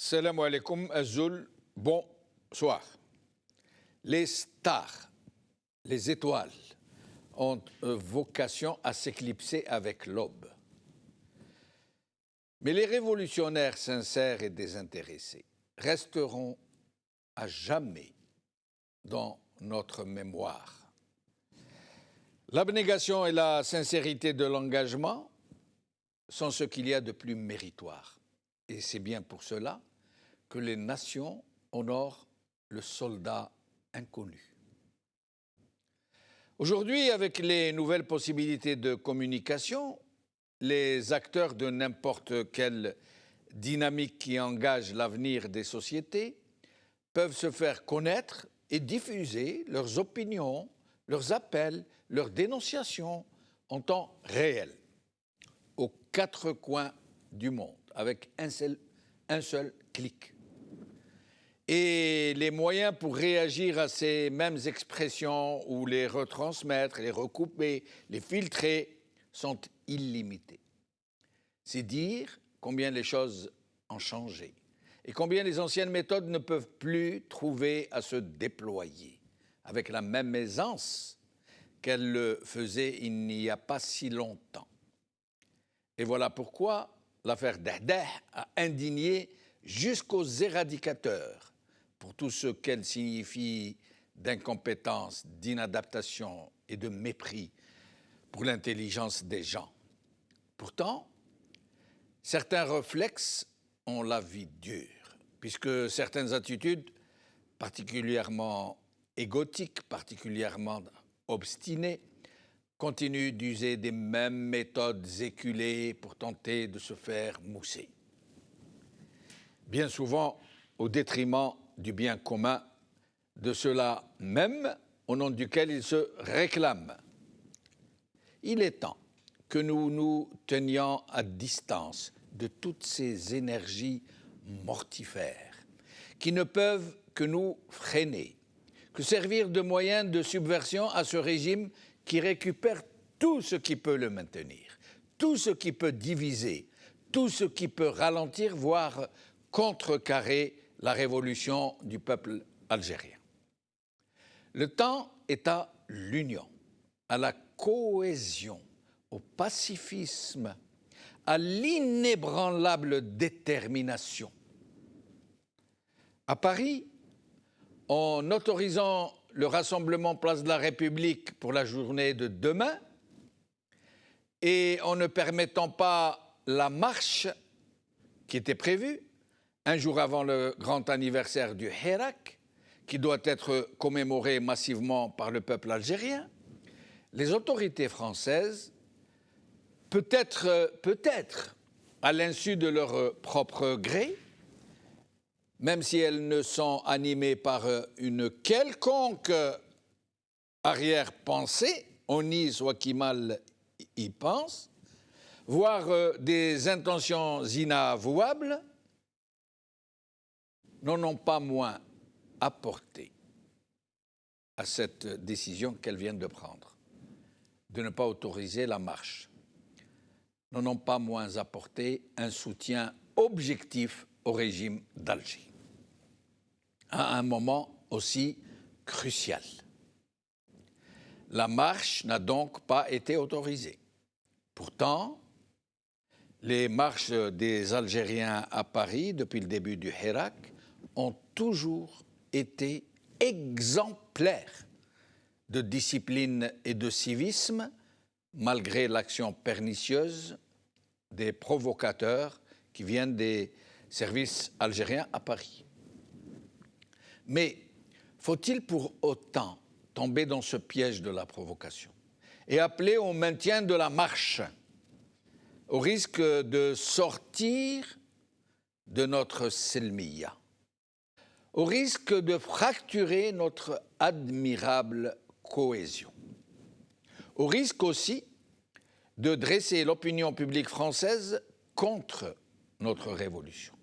Salam alaikum Azul, bonsoir. Les stars, les étoiles, ont vocation à s'éclipser avec l'aube. Mais les révolutionnaires sincères et désintéressés resteront à jamais dans notre mémoire. L'abnégation et la sincérité de l'engagement sont ce qu'il y a de plus méritoire. Et c'est bien pour cela que les nations honorent le soldat inconnu. Aujourd'hui, avec les nouvelles possibilités de communication, les acteurs de n'importe quelle dynamique qui engage l'avenir des sociétés peuvent se faire connaître et diffuser leurs opinions, leurs appels, leurs dénonciations en temps réel, aux quatre coins du monde, avec un seul clic. Et les moyens pour réagir à ces mêmes expressions ou les retransmettre, les recouper, les filtrer sont illimités. C'est dire combien les choses ont changé et combien les anciennes méthodes ne peuvent plus trouver à se déployer avec la même aisance qu'elles le faisaient il n'y a pas si longtemps. Et voilà pourquoi l'affaire Dahdah a indigné jusqu'aux éradicateurs pour tout ce qu'elle signifie d'incompétence, d'inadaptation et de mépris pour l'intelligence des gens. Pourtant, certains réflexes ont la vie dure, puisque certaines attitudes particulièrement égotiques, particulièrement obstinées, continuent d'user des mêmes méthodes éculées pour tenter de se faire mousser. Bien souvent au détriment du bien commun, de cela même au nom duquel ils se réclament. Il est temps que nous nous tenions à distance de toutes ces énergies mortifères qui ne peuvent que nous freiner, que servir de moyen de subversion à ce régime qui récupère tout ce qui peut le maintenir, tout ce qui peut diviser, tout ce qui peut ralentir, voire contrecarrer la révolution du peuple algérien. Le temps est à l'union, à la cohésion, au pacifisme, à l'inébranlable détermination. À Paris, en autorisant le rassemblement Place de la République pour la journée de demain et en ne permettant pas la marche qui était prévue un jour avant le grand anniversaire du Hirak, qui doit être commémoré massivement par le peuple algérien, les autorités françaises, peut-être à l'insu de leur propre gré, même si elles ne sont animées par une quelconque arrière-pensée, on y soit qui mal y pense, voire des intentions inavouables, n'en ont pas moins apporté à cette décision qu'elles viennent de prendre, de ne pas autoriser la marche, n'en ont pas moins apporté un soutien objectif au régime d'Alger, à un moment aussi crucial. La marche n'a donc pas été autorisée. Pourtant, les marches des Algériens à Paris depuis le début du Hirak ont toujours été exemplaires de discipline et de civisme, malgré l'action pernicieuse des provocateurs qui viennent des services algériens à Paris. Mais faut-il pour autant tomber dans ce piège de la provocation et appeler au maintien de la marche, au risque de sortir de notre selmiya, au risque de fracturer notre admirable cohésion, au risque aussi de dresser l'opinion publique française contre notre révolution,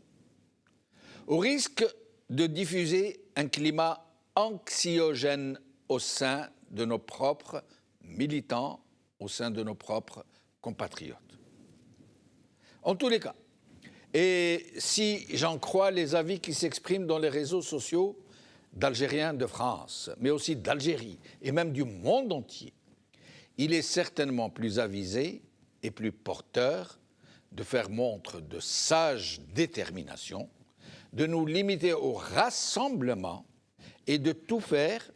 au risque de diffuser un climat anxiogène au sein de nos propres militants, au sein de nos propres compatriotes. En tous les cas, Et si j'en crois les avis qui s'expriment dans les réseaux sociaux d'Algériens de France, mais aussi d'Algérie et même du monde entier, il est certainement plus avisé et plus porteur de faire montre de sage détermination, de nous limiter au rassemblement et de tout faire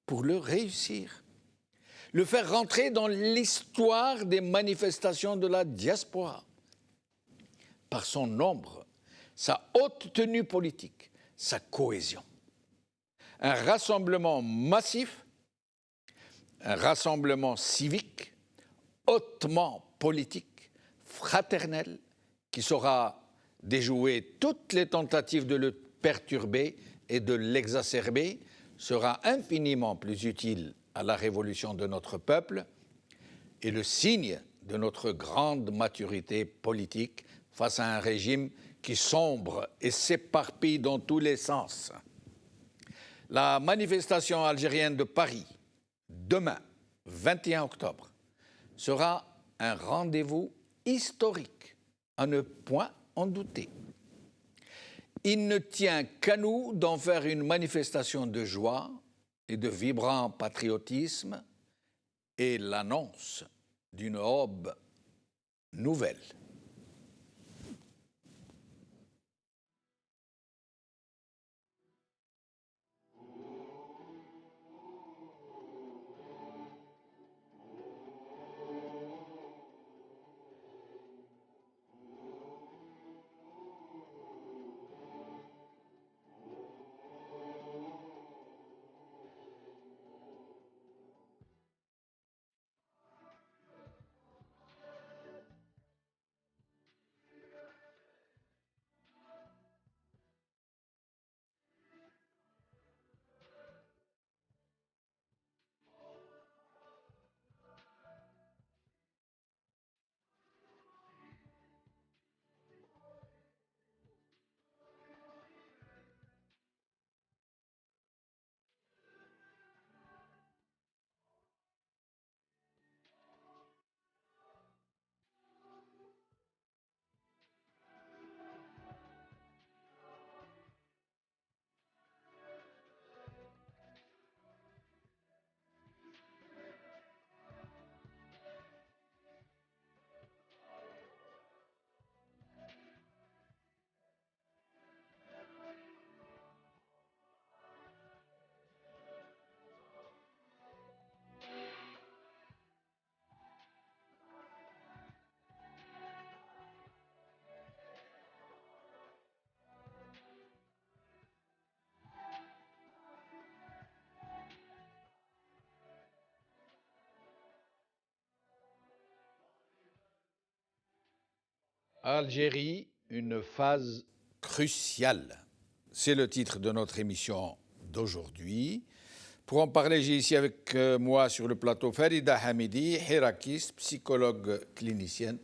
pour le réussir. Le faire rentrer dans l'histoire des manifestations de la diaspora, par son nombre, sa haute tenue politique, sa cohésion. Un rassemblement massif, un rassemblement civique, hautement politique, fraternel, qui saura déjouer toutes les tentatives de le perturber et de l'exacerber, sera infiniment plus utile à la révolution de notre peuple et le signe de notre grande maturité politique face à un régime qui sombre et s'éparpille dans tous les sens. La manifestation algérienne de Paris, demain, 21 octobre, sera un rendez-vous historique, à ne point en douter. Il ne tient qu'à nous d'en faire une manifestation de joie et de vibrant patriotisme et l'annonce d'une aube nouvelle. Algérie, une phase cruciale. C'est le titre de notre émission d'aujourd'hui. Pour en parler, j'ai ici avec moi sur le plateau Farida Hamidi, hirakiste, psychologue clinicienne.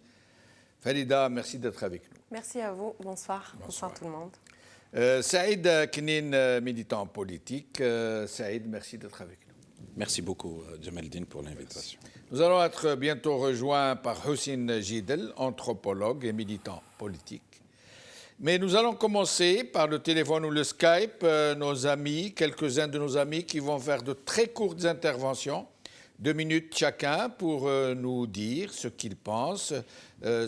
Farida, merci d'être avec nous. Merci à vous. Bonsoir. Bonsoir tout le monde. Saïd Knin, militant politique. Saïd, merci d'être avec nous. Merci beaucoup, Jamaldine, pour l'invitation. Nous allons être bientôt rejoints par Houssine Jidel, anthropologue et militant politique. Mais nous allons commencer par le téléphone ou le Skype, nos amis, quelques-uns de nos amis qui vont faire de très courtes interventions, 2 minutes chacun, pour nous dire ce qu'ils pensent,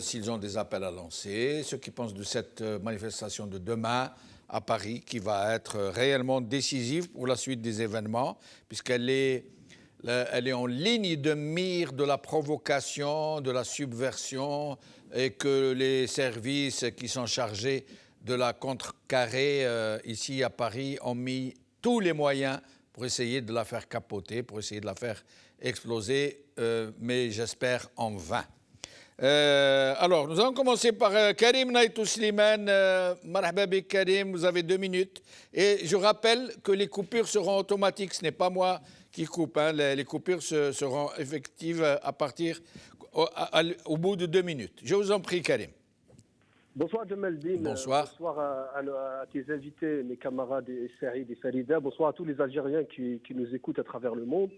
s'ils ont des appels à lancer, ce qu'ils pensent de cette manifestation de demain à Paris, qui va être réellement décisive pour la suite des événements, puisqu'elle est en ligne de mire de la provocation, de la subversion, et que les services qui sont chargés de la contrecarrer ici à Paris ont mis tous les moyens pour essayer de la faire capoter, pour essayer de la faire exploser, mais j'espère en vain. Alors, nous allons commencer par Karim Naïtou Slimane. Marhaba bik Karim, vous avez 2 minutes. Et je rappelle que les coupures seront automatiques, ce n'est pas moi qui coupe. Hein. Les coupures seront effectives à partir au bout de 2 minutes. Je vous en prie, Karim. Bonsoir, Jamaldine. Bonsoir. Bonsoir à tes invités, mes camarades Saïd et Farida. Bonsoir à tous les Algériens qui nous écoutent à travers le monde.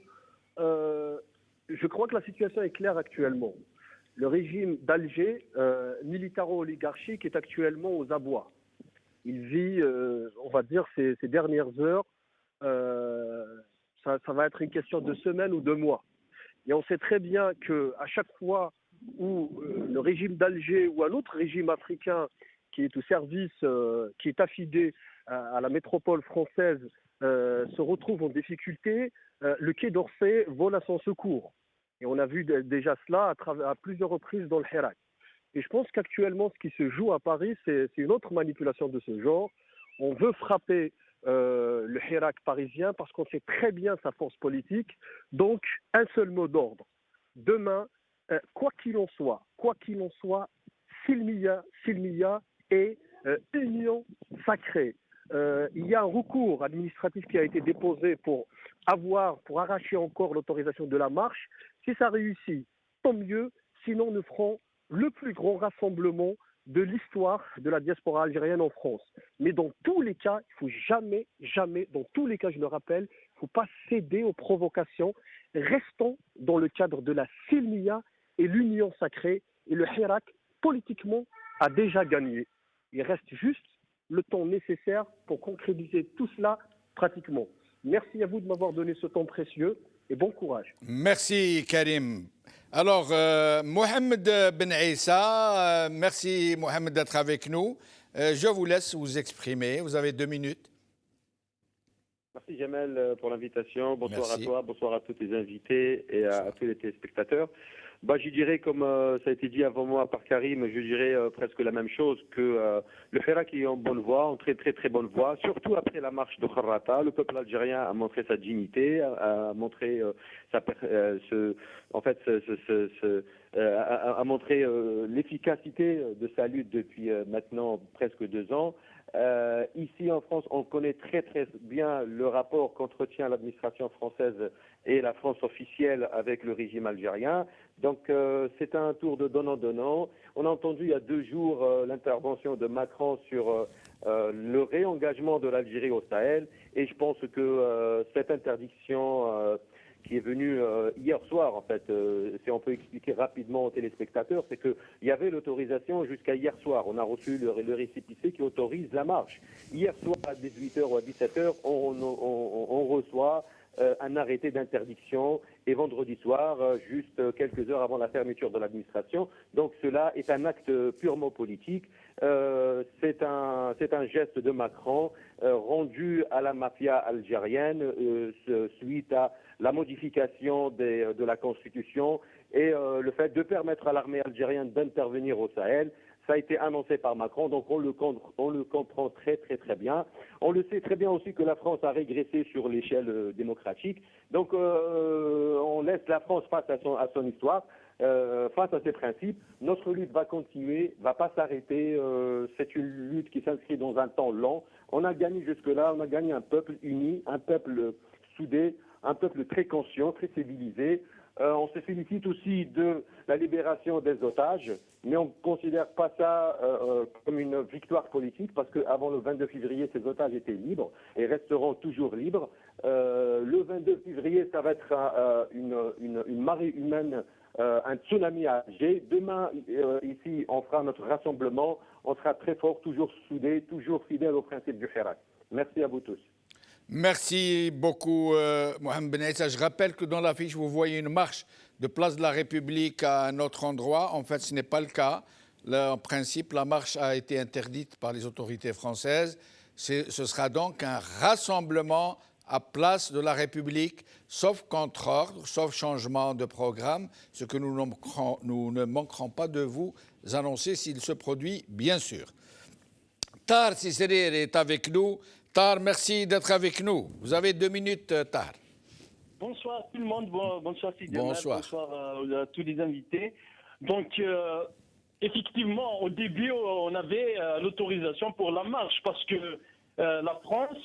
Je crois que la situation est claire actuellement. le régime d'Alger, militaro-oligarchique, est actuellement aux abois. Il vit, on va dire, ces dernières heures, ça va être une question de semaines ou de mois. Et on sait très bien qu'à chaque fois où le régime d'Alger ou un autre régime africain qui est au service, qui est affidé à la métropole française, se retrouve en difficulté, le Quai d'Orsay vole à son secours. Et on a vu déjà cela à plusieurs reprises dans le Hirak. Et je pense qu'actuellement, ce qui se joue à Paris, c'est une autre manipulation de ce genre. On veut frapper le Hirak parisien parce qu'on sait très bien sa force politique. Donc, un seul mot d'ordre. Demain, quoi qu'il en soit, Silmiya est union sacrée. Il y a un recours administratif qui a été déposé pour arracher encore l'autorisation de la marche. Si ça réussit, tant mieux. Sinon, nous ferons le plus grand rassemblement de l'histoire de la diaspora algérienne en France. Mais dans tous les cas, il ne faut jamais, dans tous les cas, je le rappelle, il ne faut pas céder aux provocations. Restons dans le cadre de la Silmiya et l'union sacrée. Et le Hirak, politiquement, a déjà gagné. Il reste juste le temps nécessaire pour concrétiser tout cela pratiquement. Merci à vous de m'avoir donné ce temps précieux et bon courage. Merci Karim. Alors, Mohamed Ben Issa, merci Mohamed d'être avec nous. Je vous laisse vous exprimer. Vous avez 2 minutes. Merci Jamel pour l'invitation. Bonsoir Merci. à toi, bonsoir à tous les invités et à tous les téléspectateurs. Je dirais, comme ça a été dit avant moi par Karim, je dirais presque la même chose, que le Hirak est en bonne voie, en très très très bonne voie, surtout après la marche de Kharrata. Le peuple algérien a montré sa dignité, a montré a montré l'efficacité de sa lutte depuis maintenant presque 2 ans. Ici en France, on connaît très très bien le rapport qu'entretient l'administration française et la France officielle avec le régime algérien. Donc c'est un tour de donnant-donnant. On a entendu il y a 2 jours l'intervention de Macron sur le réengagement de l'Algérie au Sahel, et je pense que cette interdiction qui est venue hier soir, en fait, si on peut expliquer rapidement aux téléspectateurs, c'est qu'il y avait l'autorisation jusqu'à hier soir. On a reçu le récépissé qui autorise la marche. Hier soir, à 18h ou à 17h, on reçoit un arrêté d'interdiction, et vendredi soir, juste quelques heures avant la fermeture de l'administration. Donc cela est un acte purement politique. C'est un geste de Macron rendu à la mafia algérienne suite à la modification de la Constitution et le fait de permettre à l'armée algérienne d'intervenir au Sahel. Ça a été annoncé par Macron, donc on le comprend très très très bien. On le sait très bien aussi que la France a régressé sur l'échelle démocratique. Donc on laisse la France face à son histoire, face à ses principes. Notre lutte va continuer, va pas s'arrêter. C'est une lutte qui s'inscrit dans un temps long. On a gagné jusque-là, on a gagné un peuple uni, un peuple soudé, un peuple très conscient, très civilisé. On se félicite aussi de la libération des otages, mais on ne considère pas ça comme une victoire politique, parce qu'avant le 22 février, ces otages étaient libres et resteront toujours libres. Le 22 février, ça va être une marée humaine, un tsunami à Alger. Demain, ici, on fera notre rassemblement. On sera très fort, toujours soudés, toujours fidèles au principe du Hirak. Merci à vous tous. Merci beaucoup, Mohamed Ben Issa. Je rappelle que dans l'affiche, vous voyez une marche de Place de la République à un autre endroit. En fait, ce n'est pas le cas. Là, en principe, la marche a été interdite par les autorités françaises. Ce sera donc un rassemblement à Place de la République, sauf contre-ordre, sauf changement de programme, ce que nous ne manquerons pas de vous annoncer s'il se produit, bien sûr. Tar Sisserir est avec nous. Tar, merci d'être avec nous. Vous avez 2 minutes, Tar. Bonsoir tout le monde, bonsoir Sidi Bonsoir. bonsoir à tous les invités. Donc, effectivement, au début, on avait l'autorisation pour la marche parce que la France,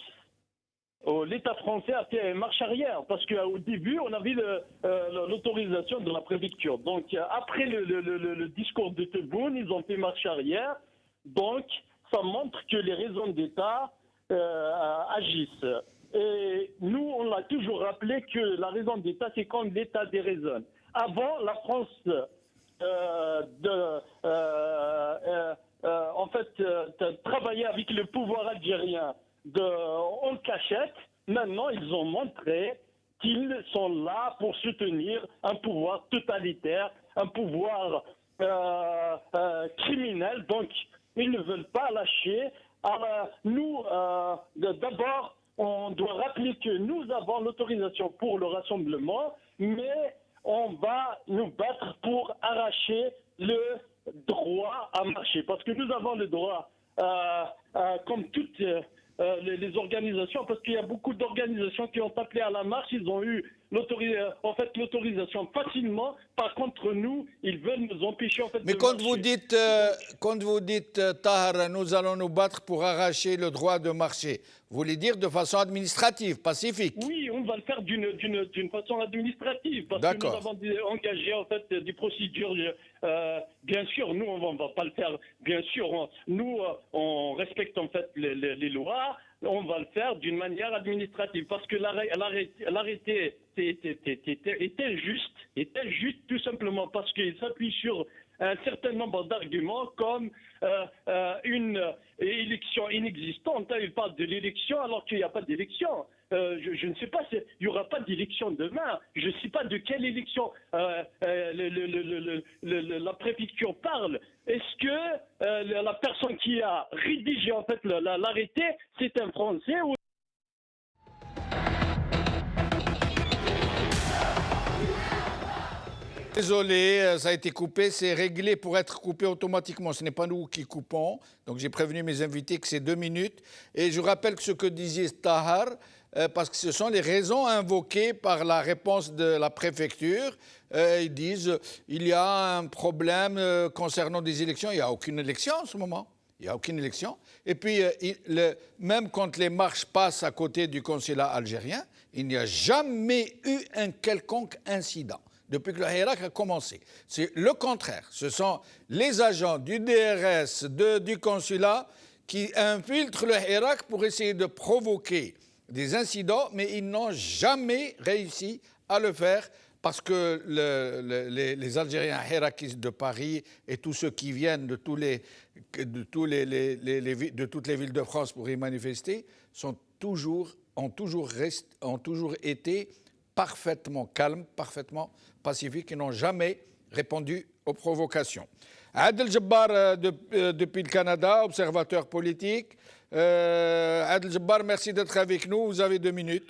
l'État français a fait marche arrière parce qu'au début, on avait l'autorisation de la préfecture. Donc, après le discours de Tebboune, ils ont fait marche arrière. Donc, ça montre que les raisons d'État agissent. Et nous, on a toujours rappelé que la raison d'État, c'est quand l'État déraisonne. Avant, la France travailler avec le pouvoir algérien en cachette. Maintenant, ils ont montré qu'ils sont là pour soutenir un pouvoir totalitaire, un pouvoir criminel. Donc, ils ne veulent pas lâcher. Alors, nous, d'abord, on doit rappeler que nous avons l'autorisation pour le rassemblement, mais on va nous battre pour arracher le droit à marcher. Parce que nous avons le droit, comme toutes les organisations, parce qu'il y a beaucoup d'organisations qui ont appelé à la marche, ils ont eu l'autorisation facilement. Par contre, nous, ils veulent nous empêcher Mais de quand marcher. vous dites, Tahar, nous allons nous battre pour arracher le droit de marcher, vous voulez dire de façon administrative, pacifique? Oui, on va le faire d'une façon administrative, parce que nous avons engagé des procédures. Bien sûr, nous, on ne va pas le faire. Bien sûr, nous, on respecte les lois. On va le faire d'une manière administrative, parce que l'arrêté est injuste tout simplement parce qu'il s'appuie sur un certain nombre d'arguments comme une élection inexistante. Il parle de l'élection alors qu'il n'y a pas d'élection. Je ne sais pas, il n'y aura pas d'élection demain. Je ne sais pas de quelle élection la préfecture parle. Est-ce que la personne qui a rédigé l'arrêté, c'est un Français ou... Désolé, ça a été coupé, c'est réglé pour être coupé automatiquement. Ce n'est pas nous qui coupons. Donc j'ai prévenu mes invités que c'est 2 minutes. Et je rappelle que ce que disait Tahar, parce que ce sont les raisons invoquées par la réponse de la préfecture. Ils disent il y a un problème concernant des élections. Il n'y a aucune élection en ce moment. Il n'y a aucune élection. Et puis, même quand les marches passent à côté du consulat algérien, il n'y a jamais eu un quelconque incident depuis que le Hirak a commencé. C'est le contraire. Ce sont les agents du DRS, du consulat, qui infiltrent le Hirak pour essayer de provoquer des incidents, mais ils n'ont jamais réussi à le faire parce que les Algériens hirakistes de Paris et tous ceux qui viennent de toutes les villes de France pour y manifester ont toujours été parfaitement calmes, parfaitement pacifiques et n'ont jamais répondu aux provocations. Adel Jabbar, depuis le Canada, observateur politique. Adel Jabbar, merci d'être avec nous. Vous avez 2 minutes.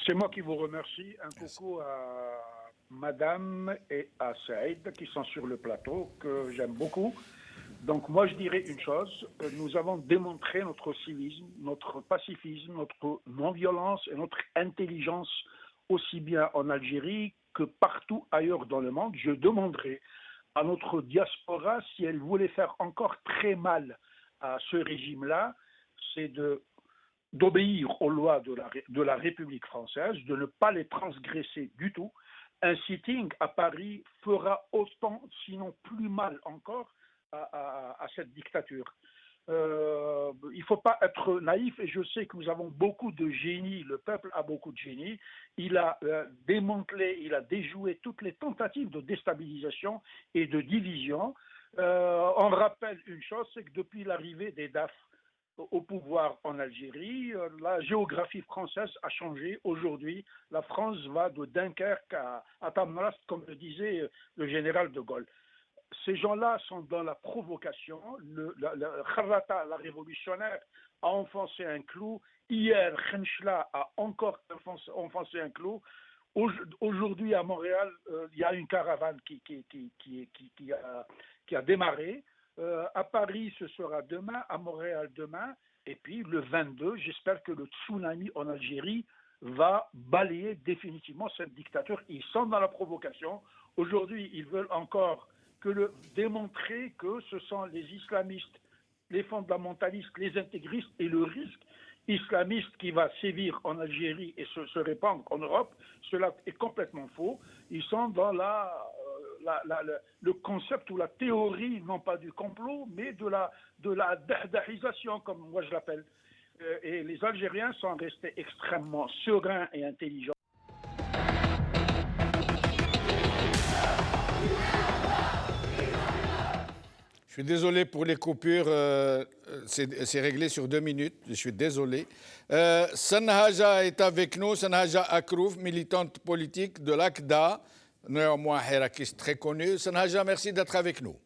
C'est moi qui vous remercie. Un coucou à Madame et à Saïd qui sont sur le plateau, que j'aime beaucoup. Donc moi je dirais une chose, nous avons démontré notre civisme, notre pacifisme, notre non-violence et notre intelligence aussi bien en Algérie que partout ailleurs dans le monde. Je demanderai à notre diaspora si elle voulait faire encore très mal à ce régime-là, c'est d'obéir aux lois de la République française, de ne pas les transgresser du tout. Un sitting à Paris fera autant, sinon plus mal encore, à cette dictature. Il ne faut pas être naïf, et je sais que nous avons beaucoup de génie, le peuple a beaucoup de génie. Il a démantelé, il a déjoué toutes les tentatives de déstabilisation et de division. On rappelle une chose, c'est que depuis l'arrivée des DAF au pouvoir en Algérie, la géographie française a changé. Aujourd'hui, la France va de Dunkerque à Tamrast, comme le disait le général de Gaulle. Ces gens-là sont dans la provocation. Le Kharrata, la révolutionnaire, a enfoncé un clou. Hier, Khenchla a encore enfoncé un clou. Aujourd'hui, à Montréal, il y a une caravane qui a démarré. À Paris, ce sera demain, à Montréal demain, et puis le 22, j'espère que le tsunami en Algérie va balayer définitivement cette dictature. Ils sont dans la provocation. Aujourd'hui, ils veulent encore démontrer que ce sont les islamistes, les fondamentalistes, les intégristes et le risque islamiste qui va sévir en Algérie et se répandre en Europe. Cela est complètement faux. Ils sont dans le concept ou la théorie, non pas du complot, mais de la dahdahisation, comme moi je l'appelle. Et les Algériens sont restés extrêmement sereins et intelligents. suis désolé pour les coupures, c'est réglé sur 2 minutes, je suis désolé. Sanhaja est avec nous, Sanhaja Akrouf, militante politique de l'ACDA, néanmoins hirakiste très connue. Sanhaja, merci d'être avec nous.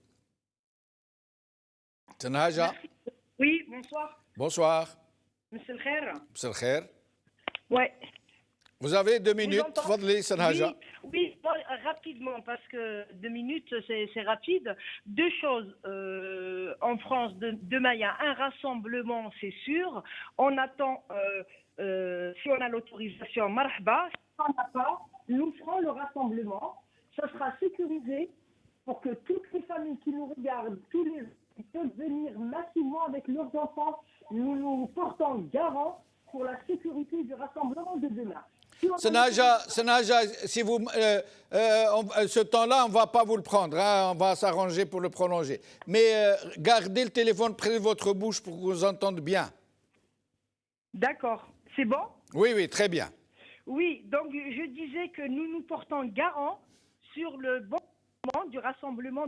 Sanhaja. Oui, bonsoir. Bonsoir. Monsieur le Khair. Monsieur le Khair. Ouais. Vous avez 2 minutes, Fadli Sanhaja. Oui, rapidement, parce que 2 minutes, c'est rapide. 2 choses. En France, demain, il y a un rassemblement, c'est sûr. On attend, si on a l'autorisation, marhaba. Si on n'a pas, nous ferons le rassemblement. Ça sera sécurisé pour que toutes les familles qui nous regardent, tous les qui peuvent venir massivement avec leurs enfants, nous nous portons garant pour la sécurité du rassemblement de demain. Sanhaja, si vous, ce temps-là, on ne va pas vous le prendre, hein, on va s'arranger pour le prolonger. Mais gardez le téléphone près de votre bouche pour que vous entende bien. D'accord, c'est bon? Oui, oui, très bien. Oui, donc je disais que nous nous portons garant sur le bon moment du rassemblement.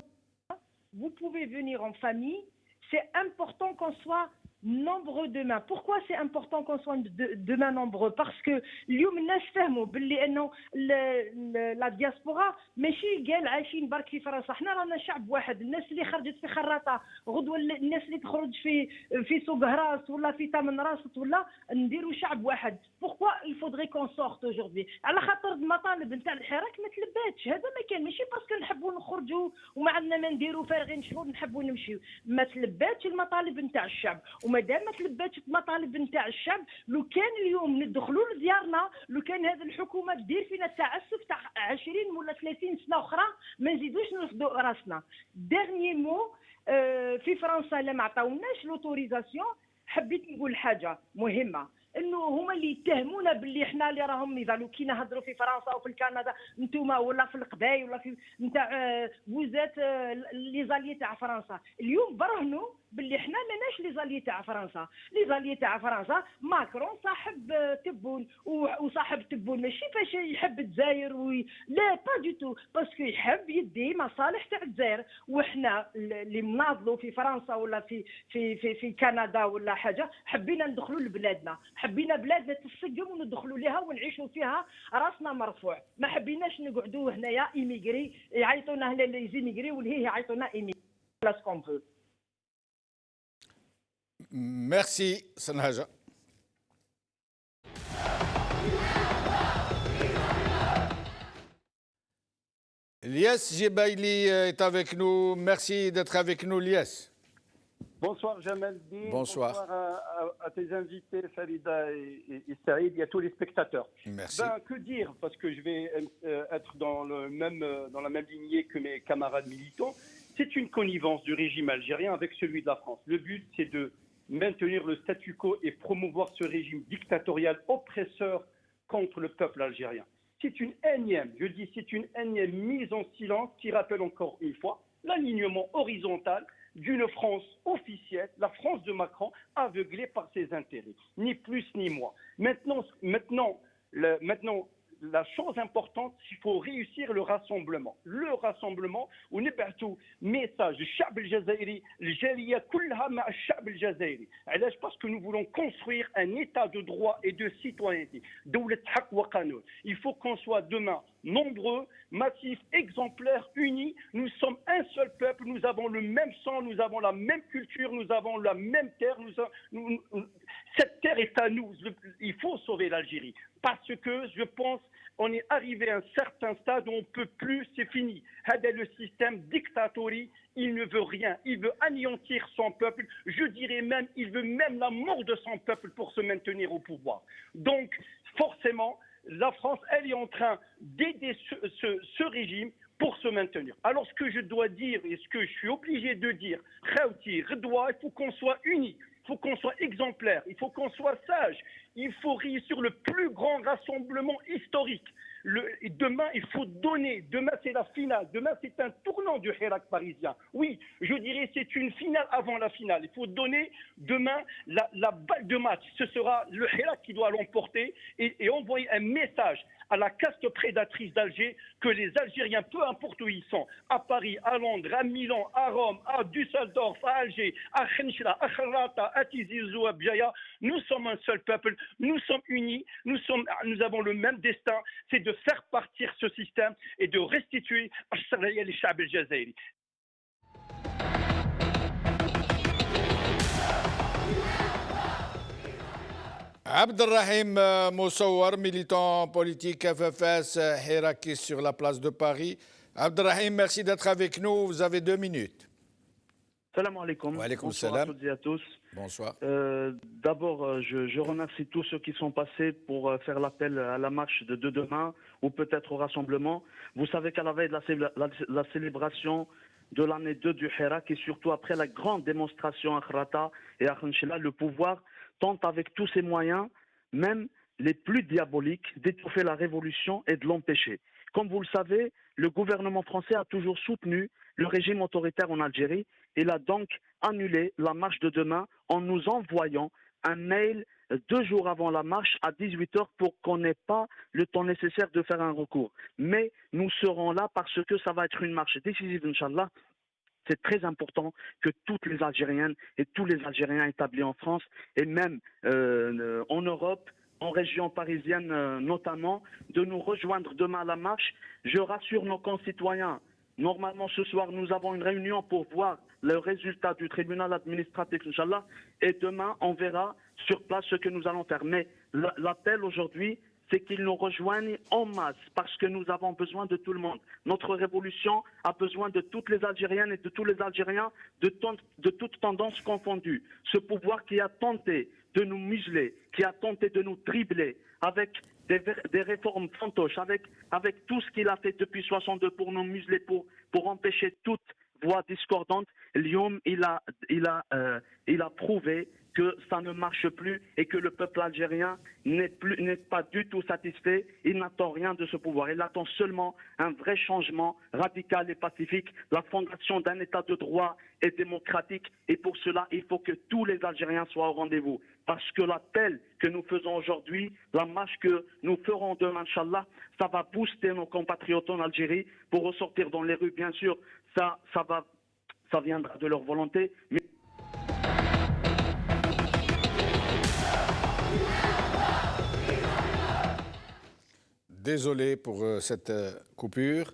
Vous pouvez venir en famille. C'est important qu'on soit nombreux demain. Pourquoi c'est important qu'on soit demain nombreux? Parce que اليوم الناس فهموا باللي انه لا دياسبورا ماشي قال عايشين برك في فرنسا، حنا رانا شعب واحد. الناس اللي خرجت في خراطه غدوه، الناس اللي تخرج في سوق هراس ولا في تامن راست، ولا نديروا شعب واحد. Pourquoi il faudrait qu'on sorte aujourd'hui؟ على خاطر المطالب نتاع الحراك ما تلباتش. هذا ما كان، ماشي باسكو نحبوا نخرجوا وما عندنا ما نديروا فارغين شهور نحبوا نمشيو. ما تلباتش المطالب نتاع الشعب، ومادام ما تلباتش المطالب نتاع الشعب، لو كان اليوم ندخلوا لديارنا، لو كان هذه الحكومه تدير فينا تعسف تاع 20 ولا 30 سنه اخرى، ما نزيدوش نرفدوا راسنا. ديرني مو، في فرنسا لا ما عطاوناش لوتوريزاسيون. حبيت نقول حاجه مهمه، انه هما اللي يتهمونا باللي احنا اللي راهم يزالوا كي نهضروا في فرنسا وفي كندا نتوما، ولا في القبايل ولا في نتاع بوزات لي زاليي تاع فرنسا. اليوم برهنوا باللي احنا ماناش لي زاليي تاع فرنسا. لي زاليي تاع فرنسا ماكرون صاحب تبون، وصاحب تبون ماشي فاش يحب الجزائر لا با دو تو، باسكو يحب يدي مصالح تاع الجزائر. وحنا اللي مناضلوا في فرنسا ولا في كندا ولا حاجه، حبينا ندخلوا لبلادنا، حبينا بلادنا تسقم وندخلوا لها ونعيشوا فيها راسنا مرفوع. ما حبيناش نقعدوا هنايا ايميغري، يعيطونا هنا لي زيميغري والهي يعيطونا ايميغري. لا سكون فو. Merci, Sanhaja. Lies Jebaili est avec nous. Merci d'être avec nous, Lies. Bonsoir Jamel Din. Bonsoir. À tes invités, Farida et Saïd, et à tous les spectateurs. Merci. Ben, que dire, parce que je vais être dans la même lignée que mes camarades militants. C'est une connivence du régime algérien avec celui de la France. Le but, c'est de maintenir le statu quo et promouvoir ce régime dictatorial oppresseur contre le peuple algérien. C'est une énième, je dis c'est une énième mise en silence qui rappelle encore une fois l'alignement horizontal d'une France officielle, la France de Macron, aveuglée par ses intérêts, ni plus ni moins. Maintenant, la chose importante, il faut réussir le rassemblement. Le rassemblement, on est partout. Message, الشعب الجزائري, الجالية كلها مع الشعب الجزائري. علاش؟ parce que nous voulons construire un état de droit et de citoyenneté. دولة حق وقانون. Il faut qu'on soit demain nombreux, massifs, exemplaires, unis. Nous sommes un seul peuple, nous avons le même sang, nous avons la même culture, nous avons la même terre. Cette terre est à nous. Il faut sauver l'Algérie. Parce que je pense on est arrivé à un certain stade où on ne peut plus, c'est fini. Le système dictatorial, il ne veut rien. Il veut anéantir son peuple. Je dirais même, il veut même la mort de son peuple pour se maintenir au pouvoir. Donc, forcément, la France, elle est en train d'aider ce régime pour se maintenir. Alors, ce que je dois dire et ce que je suis obligé de dire, il faut qu'on soit unis. Il faut qu'on soit exemplaire, il faut qu'on soit sage, il faut réussir le plus grand rassemblement historique. Demain, il faut donner. Demain, c'est la finale. Demain, c'est un tournant du Hirak parisien. Oui, je dirais c'est une finale avant la finale. Il faut donner demain la balle de match. Ce sera le Hirak qui doit l'emporter et envoyer un message à la caste prédatrice d'Alger que les Algériens, peu importe où ils sont, à Paris, à Londres, à Milan, à Rome, à Düsseldorf, à Alger, à Khenchla, à Kharrata, à Tizi Ouzou, à Bjaya, nous sommes un seul peuple, nous sommes unis, nous avons le même destin, c'est de faire partir ce système et de restituer الشرعية للشعب الجزائري. Abdelrahim Moussouar, militant politique FFS Hirakis sur la place de Paris. Abdelrahim, merci d'être avec nous. Vous avez 2 minutes. Salam alaikum. Wa alaikum Bonsoir salam. à toutes et à tous. Bonsoir. D'abord, je remercie tous ceux qui sont passés pour faire l'appel à la marche de demain ou peut-être au rassemblement. Vous savez qu'à la veille de la célébration de l'année 2 du Hirak et surtout après la grande démonstration à Kharrata et à Khenchela, le pouvoir tente avec tous ses moyens, même les plus diaboliques, d'étouffer la révolution et de l'empêcher. Comme vous le savez, le gouvernement français a toujours soutenu le régime autoritaire en Algérie. Il a donc annulé la marche de demain en nous envoyant un mail 2 jours avant la marche à 18h pour qu'on n'ait pas le temps nécessaire de faire un recours. Mais nous serons là parce que ça va être une marche décisive, Inch'Allah. C'est très important que toutes les Algériennes et tous les Algériens établis en France et même en Europe, en région parisienne notamment, de nous rejoindre demain à la marche. Je rassure nos concitoyens. Normalement, ce soir, nous avons une réunion pour voir le résultat du tribunal administratif, Inch'Allah. Et demain, on verra sur place ce que nous allons faire. Mais l'appel aujourd'hui, c'est qu'ils nous rejoignent en masse parce que nous avons besoin de tout le monde. Notre révolution a besoin de toutes les Algériennes et de tous les Algériens, de toutes tendances confondues. Ce pouvoir qui a tenté de nous museler, qui a tenté de nous dribbler avec des réformes fantoches, avec tout ce qu'il a fait depuis 62 pour nous museler, pour empêcher toute voix discordante. Lyon, il a prouvé que ça ne marche plus et que le peuple algérien n'est pas du tout satisfait. Il n'attend rien de ce pouvoir. Il attend seulement un vrai changement radical et pacifique, la fondation d'un État de droit et démocratique. Et pour cela, il faut que tous les Algériens soient au rendez-vous. Parce que l'appel que nous faisons aujourd'hui, la marche que nous ferons demain, Inch'Allah, ça va booster nos compatriotes en Algérie pour ressortir dans les rues. Bien sûr, ça viendra de leur volonté. Mais Désolé pour cette coupure.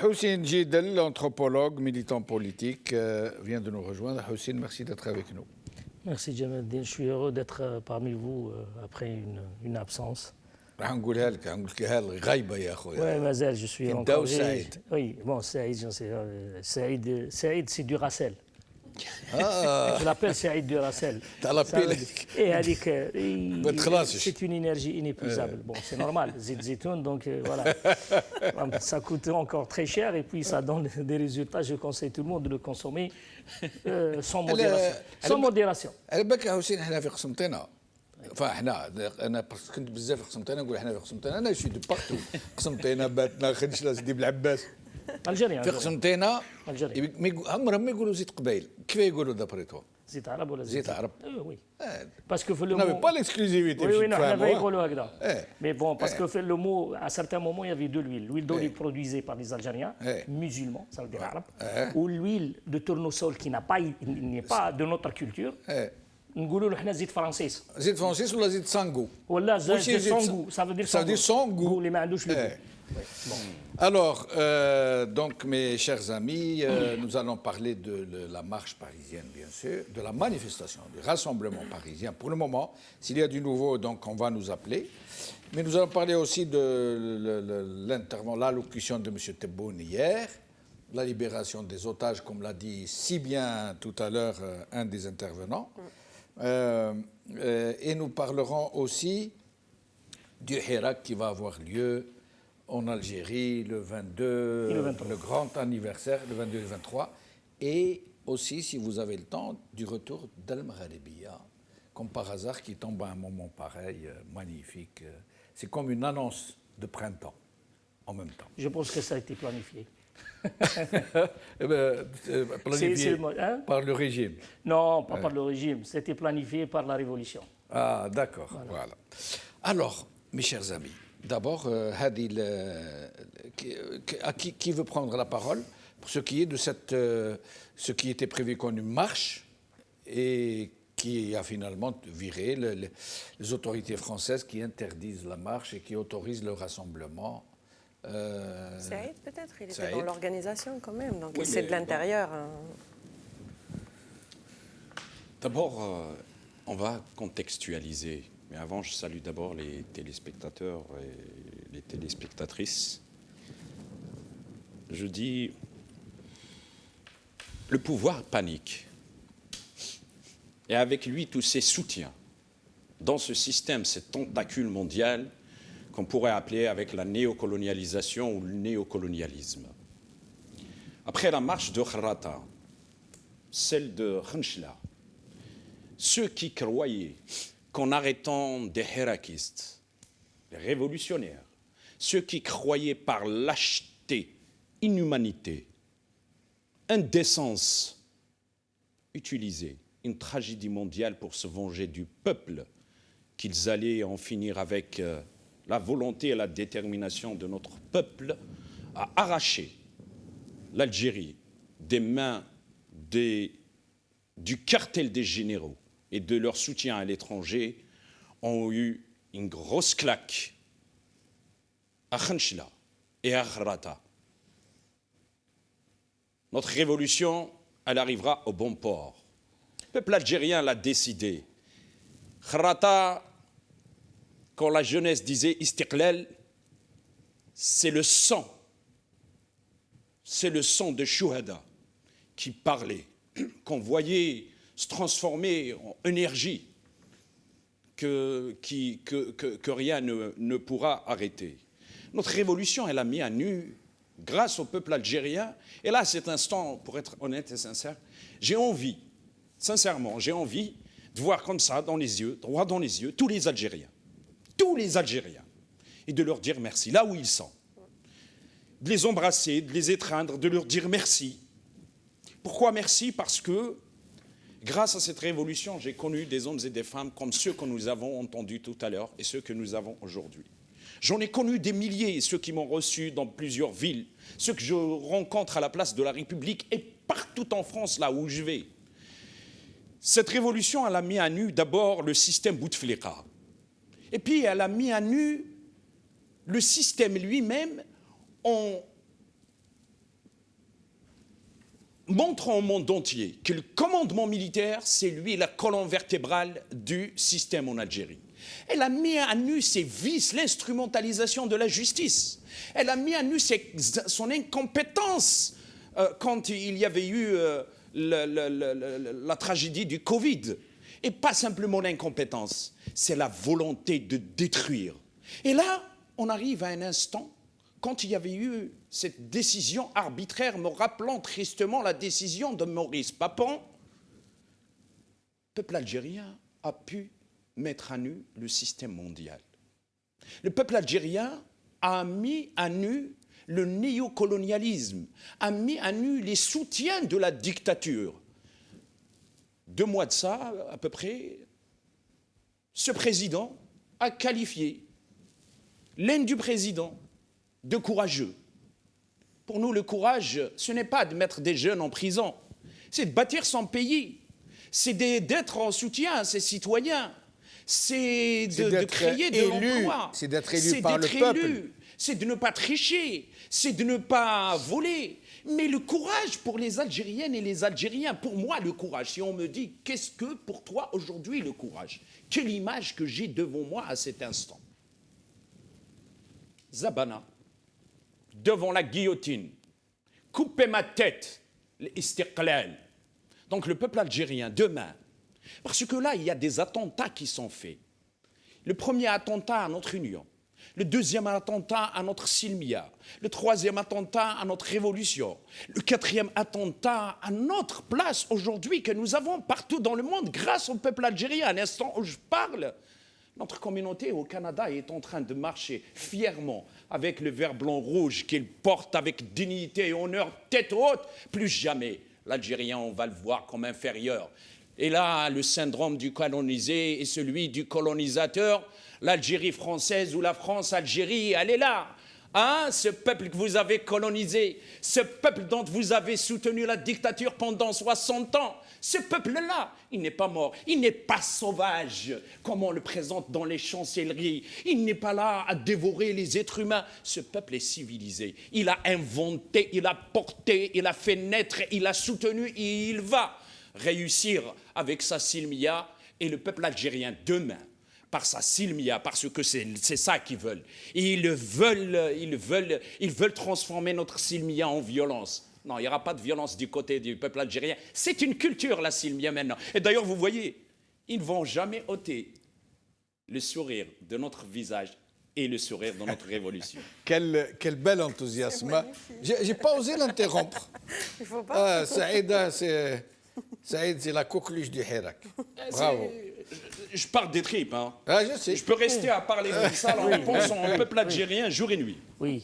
Houssine Jidel, anthropologue, militant politique, vient de nous rejoindre. Houssine, merci d'être avec nous. Merci Jamaldine, je suis heureux d'être parmi vous après une absence. Oui, Mazel, je suis encore... Oui, bon, Saïd, Saïd, c'est du Racel. Je l'appelle Saïd du Racel. C'est une énergie inépuisable. Bon, c'est normal, zitoun, donc voilà. Ça coûte encore très cher et puis ça donne des résultats. Je conseille tout le monde de le consommer sans modération. Sans modération. انا كنت بزاف في قسمتنا نقول احنا في قسمتنا انا شي دو بارتو قسمتنا باتنا خنشله سيدي بالعباس في قسمتنا عمرهم ما يقولوا زيت قبايل كيف يقولوا دابري تو زيت عرب ولا زيت عرب وي باسكو في لو مو با ليكسكلوزيفيتي وي نحن يقولوا هكذا مي بون باسكو في لو مو à certains moments il y avait de l'huile d'olive produisée par les Algériens musulmans ça veut dire arabe ou l'huile de tournesol qui n'est pas de notre culture. نقولوا له احنا زيت فرنسيس ولا زيت سانغو ولا زيت سانغو ça veut dire سانغو اللي ما عندوش le Alors, donc, mes chers amis, nous allons parler de la marche parisienne, bien sûr, de la manifestation, du rassemblement parisien. Pour le moment, s'il y a du nouveau, donc, on va nous appeler. Mais nous allons parler aussi de l'allocution de M. Tebboune hier, la libération des otages, comme l'a dit si bien tout à l'heure un des intervenants. Et nous parlerons aussi du Hirak qui va avoir lieu en Algérie le 22, le grand anniversaire, le 22 et le 23. Et aussi, si vous avez le temps, du retour d'Al-Magharibiya, comme par hasard, qui tombe à un moment pareil, magnifique. C'est comme une annonce de printemps en même temps? Je pense que ça a été planifié. Planifié par le régime? Non, pas par le régime. C'était planifié par la Révolution. Ah, d'accord. Voilà. Alors, mes chers amis, d'abord, qui veut prendre la parole pour ce qui est de ce qui était prévu comme une marche et qui a finalement viré les autorités françaises qui interdisent la marche et qui autorisent le rassemblement? Saïd, peut-être, il était Saïd. dans l'organisation quand même, donc Oui, c'est de l'intérieur. D'abord, on va contextualiser. Mais avant, je salue d'abord les téléspectateurs et les téléspectatrices. Je dis, le pouvoir panique. Et avec lui, tous ses soutiens. Dans ce système, ce tentacule mondial qu'on pourrait appeler avec la néocolonialisation ou le néocolonialisme. Après la marche de Kharrata, celle de Khenchela, ceux qui croyaient qu'en arrêtant des hérakistes, les révolutionnaires, ceux qui croyaient par lâcheté, inhumanité, indécence, utiliser une tragédie mondiale pour se venger du peuple, qu'ils allaient en finir avec la volonté et la détermination de notre peuple à arracher l'Algérie des mains du cartel des généraux et de leur soutien à l'étranger, ont eu une grosse claque à Khenchela et à Kharrata. Notre révolution, elle arrivera au bon port. Le peuple algérien l'a décidé. Kharrata, quand la jeunesse disait Istiqlal, c'est le sang de Chouhada qui parlait, qu'on voyait se transformer en énergie que rien ne pourra arrêter. Notre révolution, elle a mis à nu, grâce au peuple algérien, et là, à cet instant, pour être honnête et sincère, j'ai envie, sincèrement, j'ai envie de voir comme ça, dans les yeux, droit dans les yeux, tous les Algériens, et de leur dire merci, là où ils sont. De les embrasser, de les étreindre, de leur dire merci. Pourquoi merci? Parce que, grâce à cette révolution, j'ai connu des hommes et des femmes comme ceux que nous avons entendus tout à l'heure et ceux que nous avons aujourd'hui. J'en ai connu des milliers, ceux qui m'ont reçu dans plusieurs villes, ceux que je rencontre à la place de la République et partout en France, là où je vais. Cette révolution, elle a mis à nu d'abord le système Bouteflika. Et puis, elle a mis à nu le système lui-même en montrant au monde entier que le commandement militaire, c'est lui la colonne vertébrale du système en Algérie. Elle a mis à nu ses vices, l'instrumentalisation de la justice. Elle a mis à nu son incompétence quand il y avait eu la tragédie du Covid. Et pas simplement l'incompétence, c'est la volonté de détruire. Et là, on arrive à un instant, quand il y avait eu cette décision arbitraire, me rappelant tristement la décision de Maurice Papon, le peuple algérien a pu mettre à nu le système mondial. Le peuple algérien a mis à nu le néocolonialisme, a mis à nu les soutiens de la dictature. 2 mois de ça, à peu près, ce président a qualifié l'aine du président de courageux. Pour nous, le courage, ce n'est pas de mettre des jeunes en prison, c'est de bâtir son pays, c'est d'être en soutien à ses citoyens, c'est de créer de l'emploi, c'est d'être élu par le peuple. C'est de ne pas tricher, c'est de ne pas voler. Mais le courage pour les Algériennes et les Algériens, pour moi le courage, si on me dit qu'est-ce que pour toi aujourd'hui le courage, quelle image que j'ai devant moi à cet instant. Zabana, devant la guillotine, couper ma tête, l'istiqlal. Donc le peuple algérien, demain, parce que là il y a des attentats qui sont faits. Le premier attentat à notre union, le deuxième attentat à notre Silmia, le troisième attentat à notre révolution, le quatrième attentat à notre place aujourd'hui que nous avons partout dans le monde grâce au peuple algérien. À l'instant où je parle, Notre communauté au Canada est en train de marcher fièrement avec le vert blanc-rouge qu'il porte avec dignité et honneur, tête haute. Plus jamais, l'Algérien, on va le voir comme inférieur. Et là, le syndrome du colonisé et celui du colonisateur, l'Algérie française ou la France-Algérie, elle est là. Hein, ce peuple que vous avez colonisé, ce peuple dont vous avez soutenu la dictature pendant 60 ans, ce peuple-là, il n'est pas mort, il n'est pas sauvage, comme on le présente dans les chancelleries, il n'est pas là à dévorer les êtres humains. Ce peuple est civilisé, il a inventé, il a porté, il a fait naître, il a soutenu et il va réussir avec sa silmia et le peuple algérien demain. Par sa silmia, parce que c'est ça qu'ils veulent. Et ils veulent transformer notre silmia en violence. Non, il n'y aura pas de violence du côté du peuple algérien. C'est une culture, la silmia, maintenant. Et d'ailleurs, vous voyez, ils ne vont jamais ôter le sourire de notre visage et le sourire de notre révolution. Quel bel enthousiasme. Je n'ai pas osé l'interrompre. Il ne faut pas. Saïda, c'est la coqueluche du Hirak. Bravo. Je parle des tripes. Hein. Ah, je sais. Je peux rester à parler comme ça en pensant au peuple algérien jour et nuit. Oui,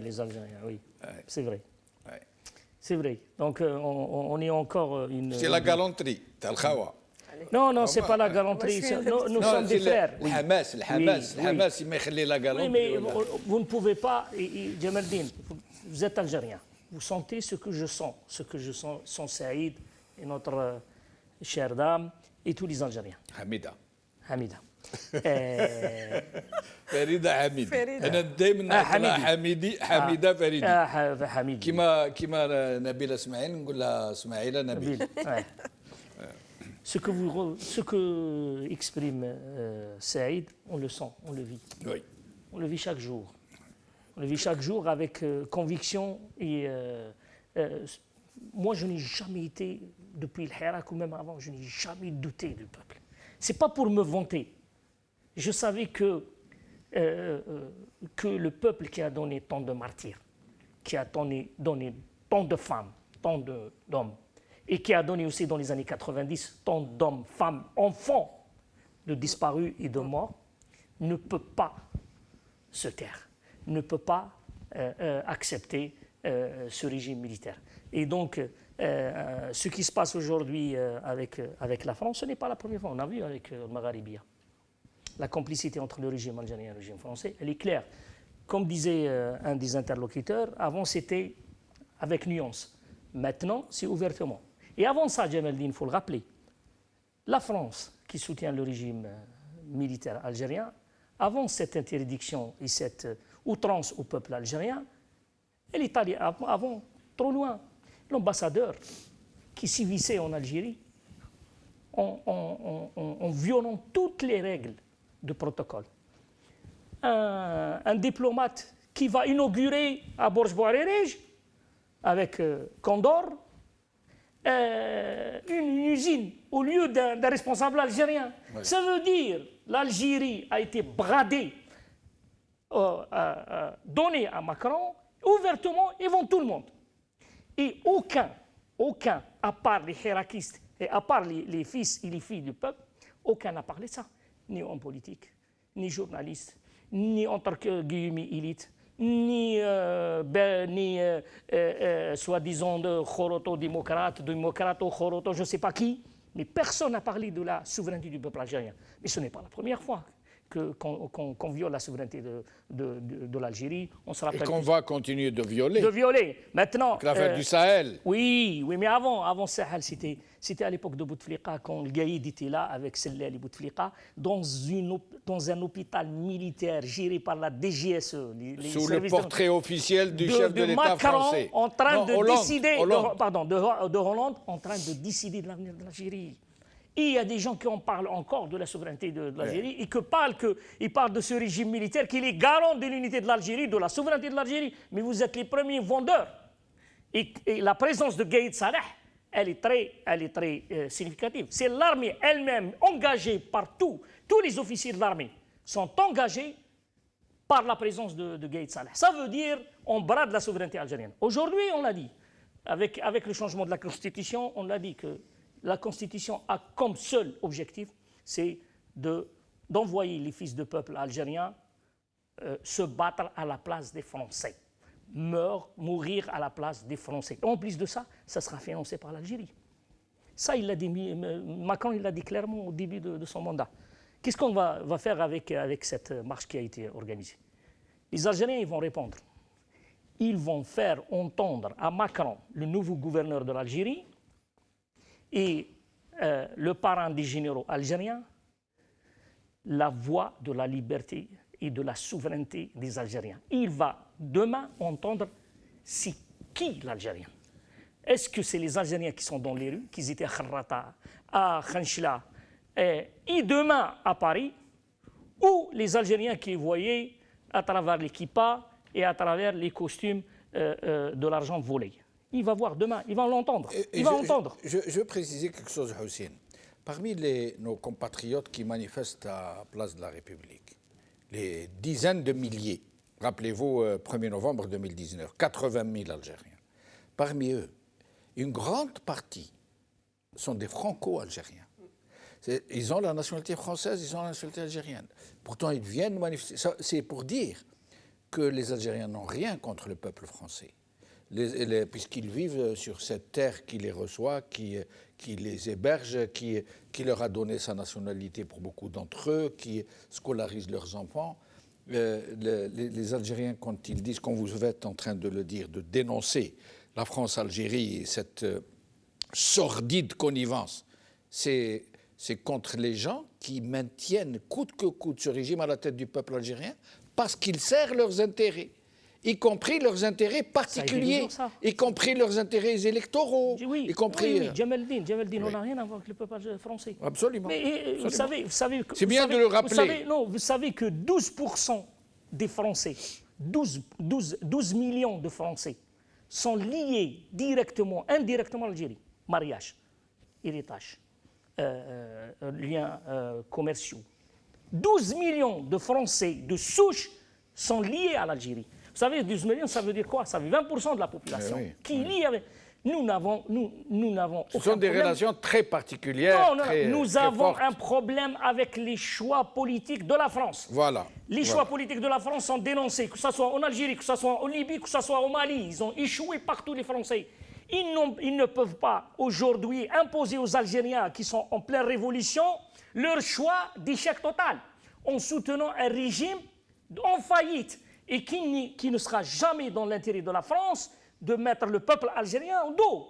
les Algériens, oui. C'est vrai. C'est vrai. Donc, on est encore une... C'est la galanterie, t'as le khawa. Non, c'est pas la galanterie. Nous sommes des frères. Le Hamas, il m'a fait la galanterie. Oui, mais vous ne pouvez pas... Djamaldine, vous êtes Algérien. Vous sentez ce que je sens. Ce que je sens Saïd et notre chère dame et tous les Algériens. Hamida. فريدة أنا دائما نقول حميدة فريدة كما نبيلة إسماعيل نقول لها إسماعيلة نبيل. Ce que exprime Saïd, on le sent, on le vit. Oui. On le vit chaque jour. On le vit chaque jour avec conviction et moi je n'ai jamais été, depuis le Hirak ou même avant, je n'ai jamais douté du peuple. C'est pas pour me vanter. Je savais que le peuple qui a donné tant de martyrs, qui a donné tant de femmes, tant d'hommes, et qui a donné aussi dans les années 90 tant d'hommes, femmes, enfants de disparus et de morts, ne peut pas se taire, ne peut pas accepter ce régime militaire. Et donc, ce qui se passe aujourd'hui avec la France, ce n'est pas la première fois. On a vu avec le Magharibia. La complicité entre le régime algérien et le régime français, elle est claire. Comme disait un des interlocuteurs, avant c'était avec nuance. Maintenant, c'est ouvertement. Et avant ça, Djamaldine, il faut le rappeler, la France, qui soutient le régime militaire algérien, avant cette interdiction et cette outrance au peuple algérien, elle est allée avant trop loin. L'ambassadeur qui sévissait en Algérie en violant toutes les règles de protocole. Un diplomate qui va inaugurer à Borj-Bouarerej, avec Condor, une usine au lieu d'un responsable algérien. Oui. Ça veut dire l'Algérie a été bradée, donnée à Macron, ouvertement devant tout le monde. Et aucun, à part les hirakistes et à part les fils et les filles du peuple, aucun n'a parlé de ça. Ni homme politique, ni journaliste, ni entre guillemets élite, ni soi-disant de Khoroto-démocrate ou Khoroto, je ne sais pas qui, mais personne n'a parlé de la souveraineté du peuple algérien. Mais ce n'est pas la première fois qu'on viole la souveraineté de l'Algérie. On se rappelle. Et qu'on va continuer de violer. De violer. Maintenant. L'affaire du Sahel. Oui, mais avant Sahel, c'était à l'époque de Bouteflika, quand le Gaïd était là avec Sellel et Bouteflika, dans un hôpital militaire géré par la DGSE. Sous le portrait officiel du chef de l'État Macron, français. En train de décider. Hollande. De Hollande, en train de décider de l'avenir de l'Algérie. Et il y a des gens qui en parlent encore de la souveraineté de l'Algérie et qui parlent de ce régime militaire qui est garant de l'unité de l'Algérie, de la souveraineté de l'Algérie. Mais vous êtes les premiers vendeurs. Et la présence de Gaïd Salah, elle est très significative. C'est l'armée elle-même engagée par tous les officiers de l'armée sont engagés par la présence de Gaïd Salah. Ça veut dire on brade la souveraineté algérienne. Aujourd'hui, on l'a dit, avec le changement de la Constitution, on l'a dit que la Constitution a comme seul objectif, c'est de d'envoyer les fils de peuple algériens se battre à la place des Français, mourir à la place des Français. En plus de ça, ça sera financé par l'Algérie. Ça, il l'a dit, Macron, il l'a dit clairement au début de son mandat. Qu'est-ce qu'on va faire avec cette marche qui a été organisée? Les Algériens, ils vont répondre. Ils vont faire entendre à Macron, le nouveau gouverneur de l'Algérie, et le parrain des généraux algériens, la voix de la liberté et de la souveraineté des Algériens. Il va demain entendre c'est qui l'Algérien. Est-ce que c'est les Algériens qui sont dans les rues, qui étaient à Kharrata, à Khanchla, et demain à Paris, ou les Algériens qui voyaient à travers les kippas et à travers les costumes de l'argent volé? Il va voir demain, il va l'entendre. Je veux préciser quelque chose, Hussein. Parmi nos compatriotes qui manifestent à la place de la République, les dizaines de milliers, rappelez-vous, 1er novembre 2019, 80 000 Algériens. Parmi eux, une grande partie sont des franco-algériens. Ils ont la nationalité française, ils ont la nationalité algérienne. Pourtant, ils viennent manifester. C'est pour dire que les Algériens n'ont rien contre le peuple français, puisqu'ils vivent sur cette terre qui les reçoit, qui les héberge, qui leur a donné sa nationalité pour beaucoup d'entre eux, qui scolarise leurs enfants. Les Algériens, quand ils disent, comme vous êtes en train de le dire, de dénoncer la France-Algérie et cette sordide connivence, c'est contre les gens qui maintiennent coûte que coûte ce régime à la tête du peuple algérien parce qu'il sert leurs intérêts, y compris leurs intérêts particuliers, y compris leurs intérêts électoraux, oui, y compris... Oui, Djemeldine, on n'a rien à voir avec le peuple français. Absolument. Mais vous savez c'est bien de le rappeler. Vous savez que 12% des Français, 12 millions de Français, sont liés directement, indirectement à l'Algérie. Mariage, héritage, liens commerciaux. 12 millions de Français de souche sont liés à l'Algérie. Vous savez, 12 millions, ça veut dire quoi? Ça veut dire 20% de la population qui lie avec... Nous n'avons Ce sont des relations très particulières. Nous avons un problème avec les choix politiques de la France. Voilà. Les choix politiques de la France sont dénoncés, que ce soit en Algérie, que ce soit en Libye, que ce soit au Mali. Ils ont échoué partout, les Français. Ils ne peuvent pas aujourd'hui imposer aux Algériens qui sont en pleine révolution leur choix d'échec total en soutenant un régime en faillite et qui ne sera jamais dans l'intérêt de la France de mettre le peuple algérien au dos.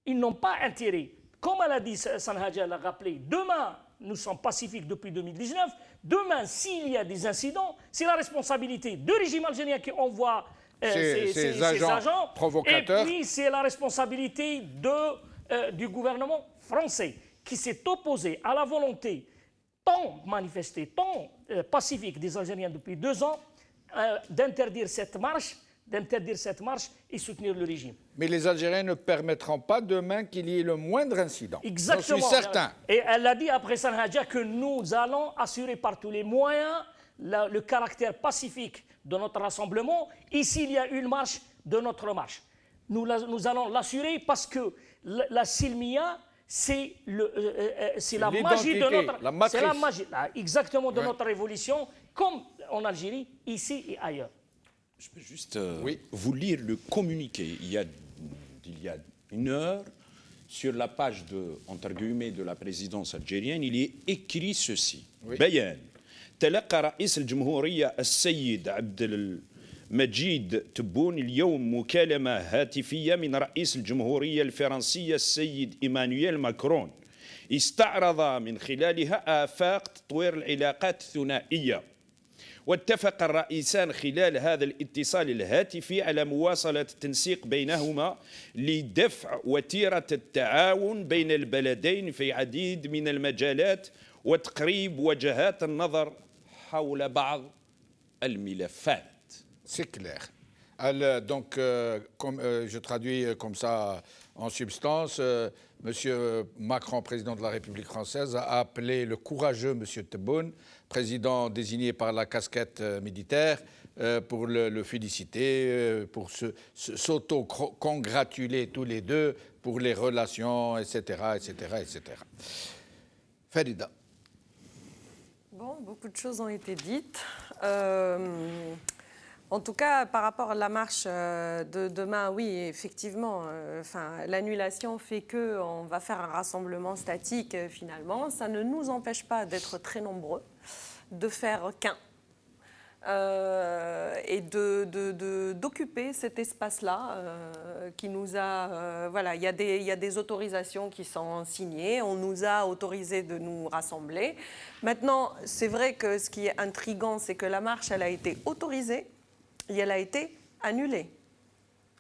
Ils n'ont pas intérêt. Comme elle a dit, Sanhaja l'a rappelé, demain, nous sommes pacifiques depuis 2019, demain, s'il y a des incidents, c'est la responsabilité du régime algérien qui envoie ces agents provocateurs. Et puis, c'est la responsabilité du gouvernement français qui s'est opposé à la volonté tant manifestée, tant pacifique des Algériens depuis 2 ans, d'interdire cette marche et soutenir le régime. Mais les Algériens ne permettront pas demain qu'il y ait le moindre incident. Exactement. J'en suis certain. Et elle a dit après Sanhaja que nous allons assurer par tous les moyens le caractère pacifique de notre rassemblement et s'il y a une marche, de notre marche. Nous allons l'assurer parce que la Silmia, c'est la magie de notre... C'est la magie exactement de notre révolution, comme en Algérie, ici et ailleurs. Je peux juste vous lire le communiqué. Il y a 1 heure, sur la page entre guillemets de la présidence algérienne, il est écrit ceci. بيان تلقى رئيس الجمهورية السيد عبد المجيد تبون اليوم مكالمة هاتفية من رئيس الجمهورية الفرنسية السيد إيمانويل ماكرون استعرض من خلالها آفاق تطوير العلاقات الثنائية. واتفق الرئيسان خلال هذا الاتصال الهاتفي على مواصلة التنسيق بينهما لدفع وتيرة التعاون بين البلدين في عديد من المجالات وتقريب وجهات النظر حول بعض الملفات. C'est clair. Donc, je traduis comme ça en substance. Monsieur Macron, président de la République française, a appelé le courageux monsieur Tebboune, président désigné par la casquette militaire, pour le féliciter, pour s'auto-congratuler tous les deux pour les relations, etc., etc., etc. Farida, Bon, beaucoup de choses ont été dites. En tout cas, par rapport à la marche de demain, oui, effectivement, l'annulation fait qu'on va faire un rassemblement statique finalement. Ça ne nous empêche pas d'être très nombreux, de faire qu'un. Et d'occuper cet espace-là qui nous a... voilà, il y a des autorisations qui sont signées, on nous a autorisé de nous rassembler. Maintenant, c'est vrai que ce qui est intriguant, c'est que la marche, elle a été autorisée et elle a été annulée.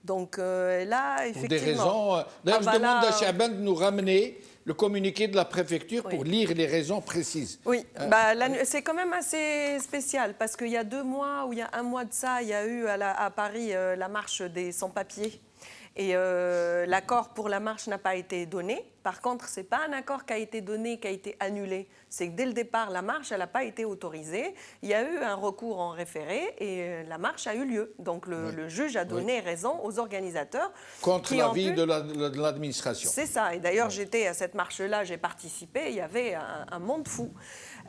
Donc là, effectivement... Pour des raisons... D'ailleurs, je demande à Chaban de nous ramener le communiqué de la préfecture pour lire les raisons précises. Oui, c'est quand même assez spécial parce qu'il y a 2 mois ou il y a 1 mois de ça, il y a eu à Paris la marche des sans-papiers. Et l'accord pour la marche n'a pas été donné. Par contre, ce n'est pas un accord qui a été donné, qui a été annulé. C'est que dès le départ, la marche, elle n'a pas été autorisée. Il y a eu un recours en référé et la marche a eu lieu. Donc le juge a donné raison aux organisateurs. Contre l'avis de l'administration. C'est ça. Et d'ailleurs, j'étais à cette marche-là, j'ai participé. Il y avait un monde fou.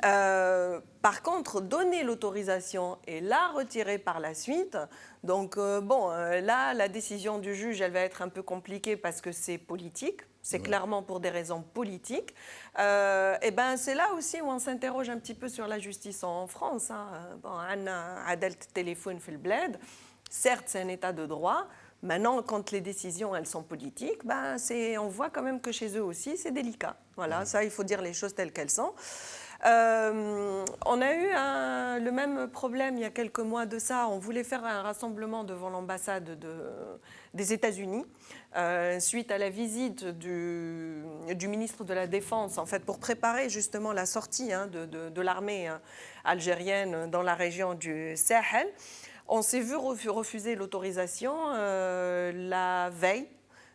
Par contre, donner l'autorisation et la retirer par la suite, donc là, la décision du juge, elle va être un peu compliquée parce que c'est politique, c'est clairement pour des raisons politiques. Et ben, c'est là aussi où on s'interroge un petit peu sur la justice en France. On a adel téléphone fait le bled. Certes, c'est un état de droit. Maintenant, quand les décisions, elles sont politiques, on voit quand même que chez eux aussi, c'est délicat. Voilà, ça, il faut dire les choses telles qu'elles sont. On a eu le même problème il y a quelques mois de ça. On voulait faire un rassemblement devant l'ambassade des États-Unis suite à la visite du ministre de la Défense, en fait, pour préparer justement la sortie de l'armée algérienne dans la région du Sahel. On s'est vu refuser l'autorisation la veille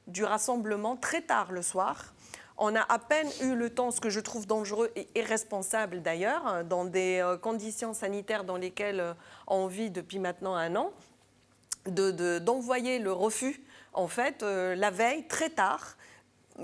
du rassemblement, très tard le soir. On a à peine eu le temps, ce que je trouve dangereux et irresponsable d'ailleurs, dans des conditions sanitaires dans lesquelles on vit depuis maintenant 1 an, d'envoyer le refus, en fait, la veille, très tard,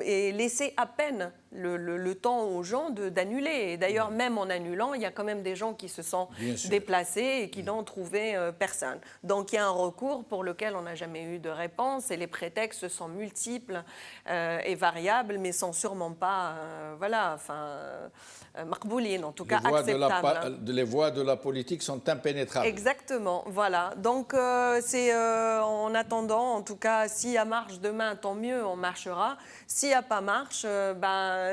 et laisser à peine le temps aux gens d'annuler. Et d'ailleurs, même en annulant, il y a quand même des gens qui se sont déplacés et qui n'ont trouvé personne. Donc il y a un recours pour lequel on n'a jamais eu de réponse et les prétextes sont multiples et variables, mais sont sûrement pas, maqboulines, en tout cas acceptables. Les voies de la politique sont impénétrables. Exactement, voilà. Donc en attendant, en tout cas, s'il y a marche demain, tant mieux, on marchera. S'il n'y a pas marche,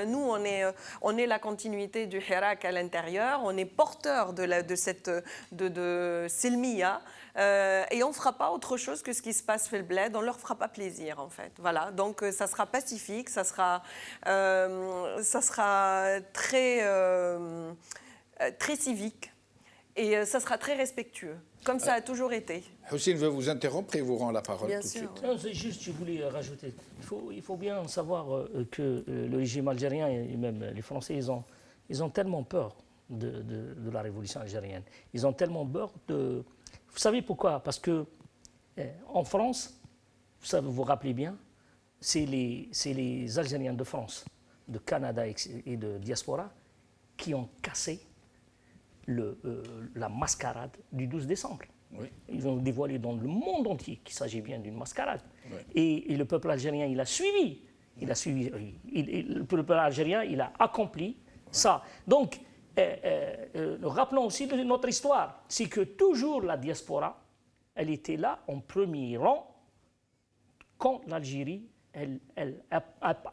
nous, on est la continuité du Hirak à l'intérieur, on est porteur de cette Silmiya, et on ne fera pas autre chose que ce qui se passe fait le bled, on ne leur fera pas plaisir, en fait. Voilà, donc ça sera pacifique, ça sera très civique, et ça sera très respectueux, comme ça a toujours été. Houssine veut vous interrompre et vous rend la parole tout de suite. Non, c'est juste, je voulais rajouter. Il faut bien savoir que le régime algérien et même les Français, ils ont tellement peur de la révolution algérienne. Ils ont tellement peur de... Vous savez pourquoi? Parce que en France, vous vous rappelez bien, c'est les Algériens de France, de Canada et de diaspora qui ont cassé la mascarade du 12 décembre. Oui. Ils ont dévoilé dans le monde entier qu'il s'agit bien d'une mascarade. Oui. Et le peuple algérien, il a suivi. Le peuple algérien, il a accompli ça. Donc, rappelons aussi de notre histoire. C'est que toujours la diaspora, elle était là en premier rang quand l'Algérie, elle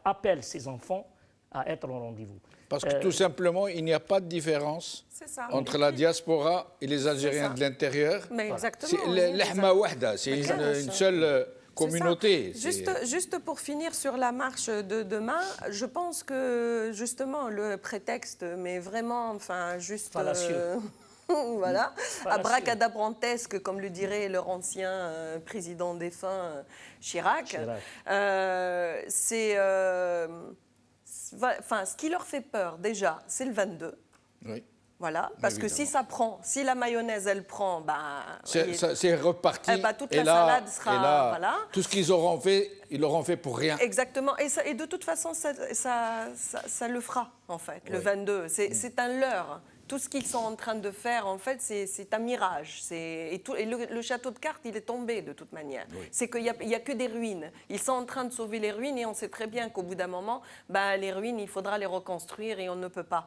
appelle ses enfants à être au rendez-vous. Parce que tout simplement, il n'y a pas de différence entre la diaspora et les Algériens de l'intérieur. Mais exactement. C'est une seule communauté. Juste pour finir sur la marche de demain, je pense que justement le prétexte, mais vraiment, juste... voilà, abracadabrantesque, comme le dirait leur ancien président défunt Chirac. Ce qui leur fait peur, déjà, c'est le 22. Oui. Voilà, parce que si ça prend, si la mayonnaise, elle prend, c'est reparti. Toute la salade sera... voilà. Tout ce qu'ils auront fait, ils l'auront fait pour rien. Exactement. Et de toute façon, ça le fera, en fait, le 22. C'est un leurre tout ce qu'ils sont en train de faire, en fait, c'est un mirage. Et le château de cartes, il est tombé de toute manière. Oui. C'est qu'il n'y a que des ruines. Ils sont en train de sauver les ruines et on sait très bien qu'au bout d'un moment, les ruines, il faudra les reconstruire et on ne peut pas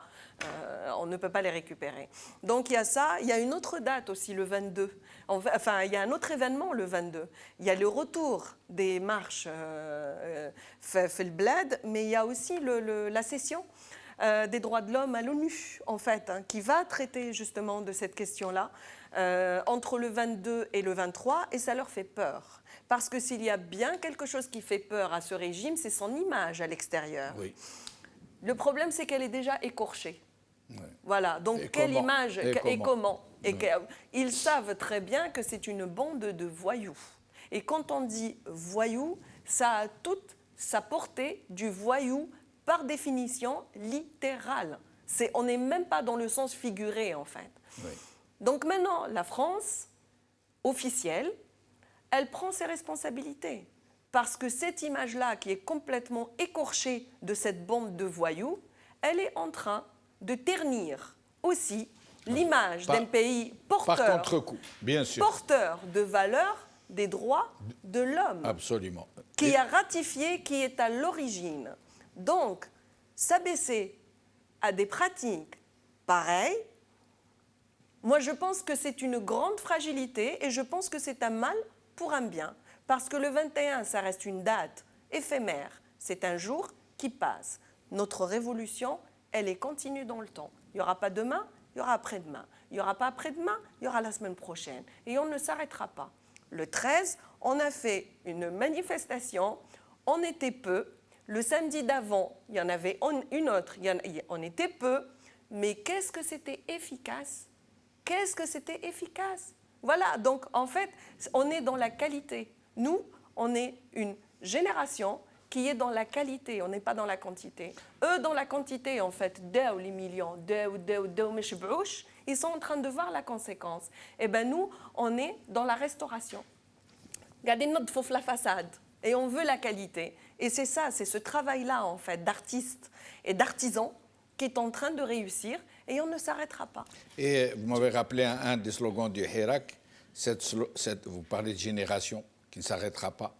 les récupérer. Donc il y a ça. Il y a une autre date aussi, le 22. Enfin, il y a un autre événement le 22. Il y a le retour des marches Felblad, mais il y a aussi la session des droits de l'homme à l'ONU, en fait, qui va traiter justement de cette question-là entre le 22 et le 23, et ça leur fait peur. Parce que s'il y a bien quelque chose qui fait peur à ce régime, c'est son image à l'extérieur. Oui. Le problème, c'est qu'elle est déjà écorchée. Oui. Voilà, donc et quelle image et comment et ils savent très bien que c'est une bande de voyous. Et quand on dit voyou, ça a toute sa portée du voyou par définition littérale. On n'est même pas dans le sens figuré, en fait. Oui. Donc maintenant, la France, officielle, elle prend ses responsabilités. Parce que cette image-là, qui est complètement écorchée de cette bande de voyous, elle est en train de ternir aussi l'image d'un pays porteur de valeurs des droits de l'homme. Absolument. Qui a ratifié, qui est à l'origine. Donc, s'abaisser à des pratiques pareilles, moi je pense que c'est une grande fragilité et je pense que c'est un mal pour un bien. Parce que le 21, ça reste une date éphémère. C'est un jour qui passe. Notre révolution, elle est continue dans le temps. Il n'y aura pas demain, il y aura après-demain. Il n'y aura pas après-demain, il y aura la semaine prochaine. Et on ne s'arrêtera pas. Le 13, on a fait une manifestation, on était peu. Le samedi d'avant, il y en avait une autre, on était peu. Mais qu'est-ce que c'était efficace? Qu'est-ce que c'était efficace? Voilà, donc en fait, on est dans la qualité. Nous, on est une génération qui est dans la qualité, on n'est pas dans la quantité. Eux, dans la quantité, en fait, les millions, ils sont en train de voir la conséquence. Et bien nous, on est dans la restauration. Regardez notre la façade. Et on veut la qualité. Et c'est ça, c'est ce travail-là, en fait, d'artistes et d'artisans qui est en train de réussir et on ne s'arrêtera pas. Et vous m'avez rappelé un des slogans du Hirak, vous parlez de génération qui ne s'arrêtera pas.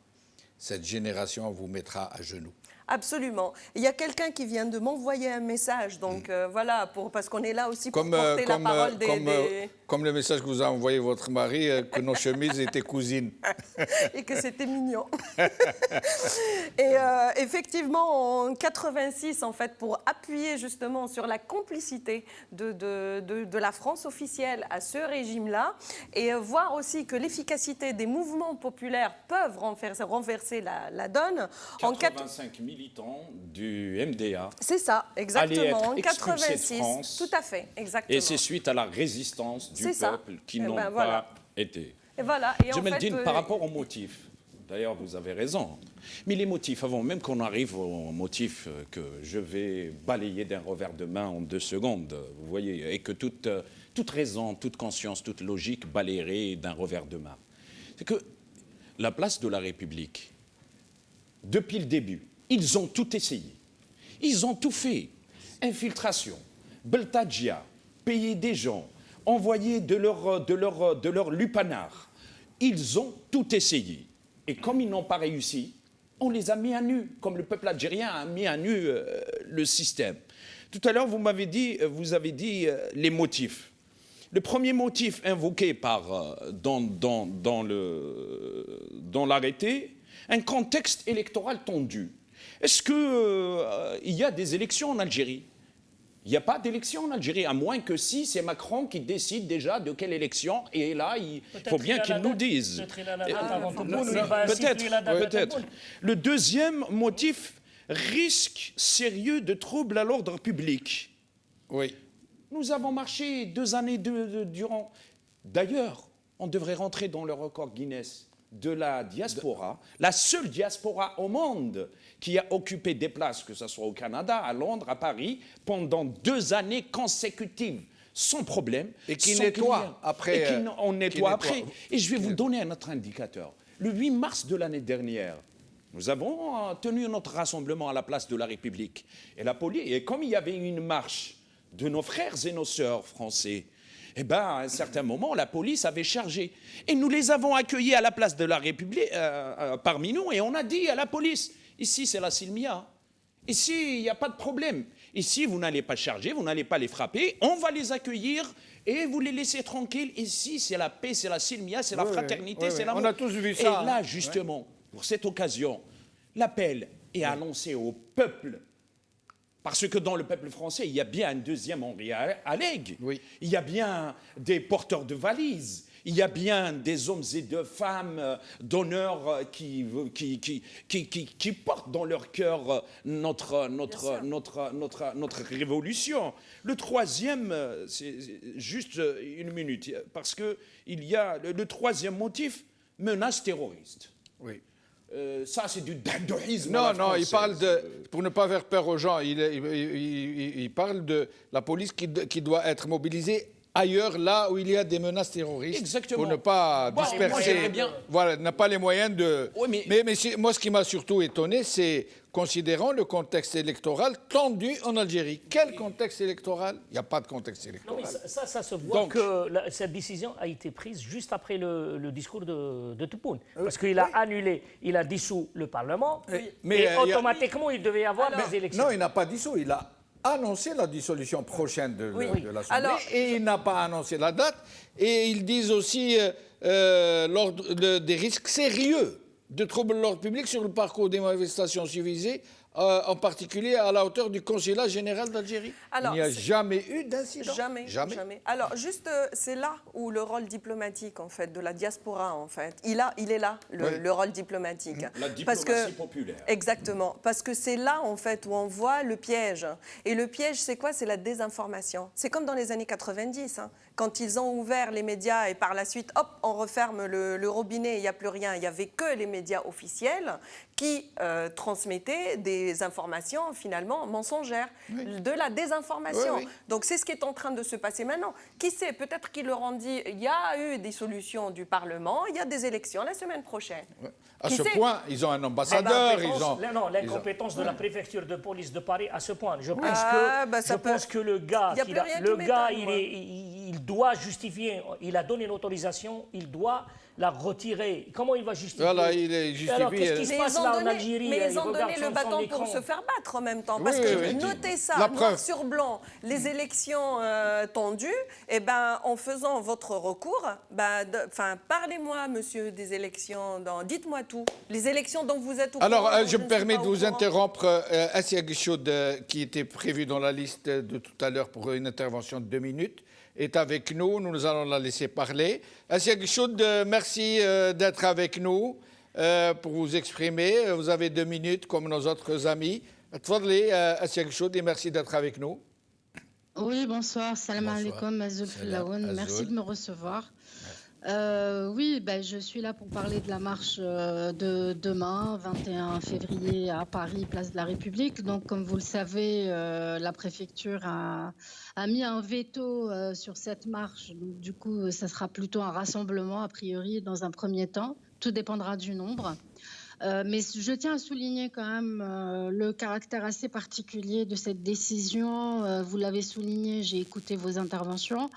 Cette génération vous mettra à genoux. Absolument. Il y a quelqu'un qui vient de m'envoyer un message, donc voilà, parce qu'on est là aussi pour porter la parole Comme le message que vous a envoyé votre mari, que nos chemises étaient cousines. Et que c'était mignon. Et effectivement, en 86, en fait, pour appuyer justement sur la complicité de la France officielle à ce régime-là, et voir aussi que l'efficacité des mouvements populaires peuvent renverser la donne. 85 militants du MDA. C'est ça, exactement. En 86, France, tout à fait, exactement. Et c'est suite à la résistance du peuple qui n'ont pas été. Et voilà. Et Gemeldine, par rapport aux motifs, d'ailleurs vous avez raison, mais les motifs, avant même qu'on arrive aux motifs que je vais balayer d'un revers de main en 2 secondes, vous voyez, et que toute raison, toute conscience, toute logique balayerait d'un revers de main, c'est que la place de la République, depuis le début, ils ont tout essayé. Ils ont tout fait. Infiltration, beltadjia, payer des gens, envoyer de leur lupanar. Ils ont tout essayé. Et comme ils n'ont pas réussi, on les a mis à nu, comme le peuple algérien a mis à nu le système. Tout à l'heure, vous avez dit les motifs. Le premier motif invoqué dans l'arrêté, un contexte électoral tendu. Est-ce qu'il y a des élections en Algérie? Il n'y a pas d'élection en Algérie, à moins que si c'est Macron qui décide déjà de quelle élection, et là, il faut bien qu'il nous dise. Peut-être. Le deuxième motif, risque sérieux de troubles à l'ordre public. Oui. Nous avons marché 2 années durant. D'ailleurs, on devrait rentrer dans le record Guinness de la diaspora, la seule diaspora au monde qui a occupé des places, que ce soit au Canada, à Londres, à Paris, pendant 2 années consécutives, sans problème. Et qui nettoie après. Et on nettoie après. Et je vais vous donner un autre indicateur. Le 8 mars de l'année dernière, nous avons tenu notre rassemblement à la place de la République. Et la police, et comme il y avait une marche de nos frères et nos sœurs français. Eh bien, à un certain moment, la police avait chargé. Et nous les avons accueillis à la place de la République, parmi nous, et on a dit à la police, ici c'est la Silmia, ici il n'y a pas de problème. Ici, vous n'allez pas charger, vous n'allez pas les frapper, on va les accueillir et vous les laissez tranquilles. Ici, c'est la paix, c'est la Silmia, c'est la fraternité, c'est l'amour. On a tous vu ça. Et là, justement, pour cette occasion, l'appel est annoncé au peuple. Parce que dans le peuple français, il y a bien un deuxième Henri Alleg. Il y a bien des porteurs de valises. Il y a bien des hommes et des femmes d'honneur qui portent dans leur cœur notre révolution. Le troisième, c'est juste une minute, parce qu'il y a le troisième motif, menace terroriste. Oui. Ça, c'est du dadouisme. Non, il parle de, pour ne pas faire peur aux gens, il parle de la police qui doit être mobilisée ailleurs, là où il y a des menaces terroristes. Exactement. Pour ne pas disperser. Voilà, n'a pas les moyens de... Oui, mais moi, ce qui m'a surtout étonné, c'est, considérant le contexte électoral tendu en Algérie. Quel contexte électoral? Il n'y a pas de contexte électoral. Non, mais ça se voit. Donc, que cette décision a été prise juste après le discours de Tebboune. Parce qu'il a annulé, il a dissous le Parlement, et automatiquement, il devait y avoir des élections. Non, il n'a pas dissous, il a annoncé la dissolution prochaine de l'Assemblée, et il n'a pas annoncé la date. Et ils disent aussi des risques sérieux de troubles de l'ordre public sur le parcours des manifestations civilisées, en particulier à la hauteur du consulat général d'Algérie. Il n'y a jamais eu d'incident. Jamais. Alors, juste, c'est là où le rôle diplomatique, en fait, de la diaspora, en fait, il est là, le rôle diplomatique. La diplomatie populaire. Exactement. Parce que c'est là, en fait, où on voit le piège. Et le piège, c'est quoi? C'est la désinformation. C'est comme dans les années 90, hein, quand ils ont ouvert les médias et par la suite, hop, on referme le robinet, il n'y a plus rien. Il n'y avait que les médias officiels qui transmettaient des informations finalement mensongères, de la désinformation. Donc c'est ce qui est en train de se passer maintenant. Qui sait, peut-être qu'ils leur ont dit, il y a eu des solutions du Parlement, il y a des élections la semaine prochaine. À ce point, ils ont un ambassadeur. L'incompétence de la préfecture de police de Paris à ce point. Je pense que le gars, il doit justifier, il a donné l'autorisation, il doit la retirer. Comment il va justifier? Voilà, il est justifié. Alors, qu'est-ce qui se passe là en Algérie? Mais ils ont donné le bâton pour se faire battre en même temps. Parce que notez ça, noir sur blanc, les élections tendues, et ben, en faisant votre recours, parlez-moi, monsieur des élections, dites-moi tout. Les élections dont vous êtes au courant. Alors, je me permets de vous interrompre. Assia Guichaud, qui était prévu dans la liste de tout à l'heure pour une intervention de 2 minutes, est avec nous. Nous allons la laisser parler. Assia Guichaud, merci d'être avec nous pour vous exprimer. Vous avez 2 minutes comme nos autres amis. Tfadli, Assia Guichaud, et merci d'être avec nous. Oui, bonsoir. Salam alaikum, Azoul Filaoun. Merci de me recevoir. Je suis là pour parler de la marche de demain, 21 février, à Paris, place de la République. Donc, comme vous le savez, la préfecture a mis un veto sur cette marche. Donc, du coup, ça sera plutôt un rassemblement, a priori, dans un premier temps. Tout dépendra du nombre. Mais je tiens à souligner quand même le caractère assez particulier de cette décision. Vous l'avez souligné, j'ai écouté vos interventions.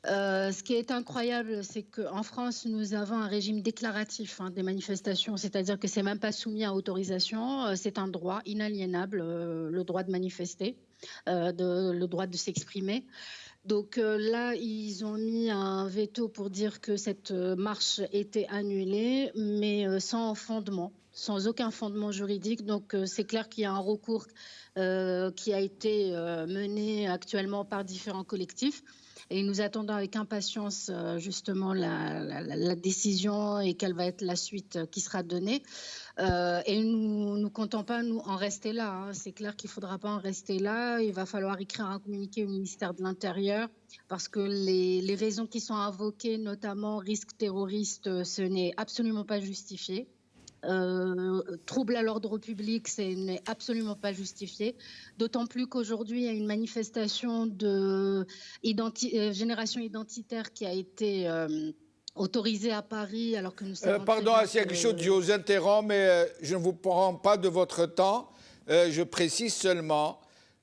Ce qui est incroyable, c'est qu'en France, nous avons un régime déclaratif des manifestations, c'est-à-dire que c'est même pas soumis à autorisation, c'est un droit inaliénable, le droit de manifester, le droit de s'exprimer. Donc là, ils ont mis un veto pour dire que cette marche était annulée, mais sans fondement, sans aucun fondement juridique. Donc c'est clair qu'il y a un recours qui a été mené actuellement par différents collectifs. Et nous attendons avec impatience justement la décision et quelle va être la suite qui sera donnée. Et nous ne comptons pas, nous, en rester là. Hein. C'est clair qu'il ne faudra pas en rester là. Il va falloir écrire un communiqué au ministère de l'Intérieur parce que les raisons qui sont invoquées, notamment risque terroriste, ce n'est absolument pas justifié. Trouble à l'ordre public, ce n'est absolument pas justifié. D'autant plus qu'aujourd'hui, il y a une manifestation de génération identitaire qui a été autorisée à Paris alors que nous savons... Pardon, Assia Guichaud, je vous interromps, mais je ne vous prends pas de votre temps. Je précise seulement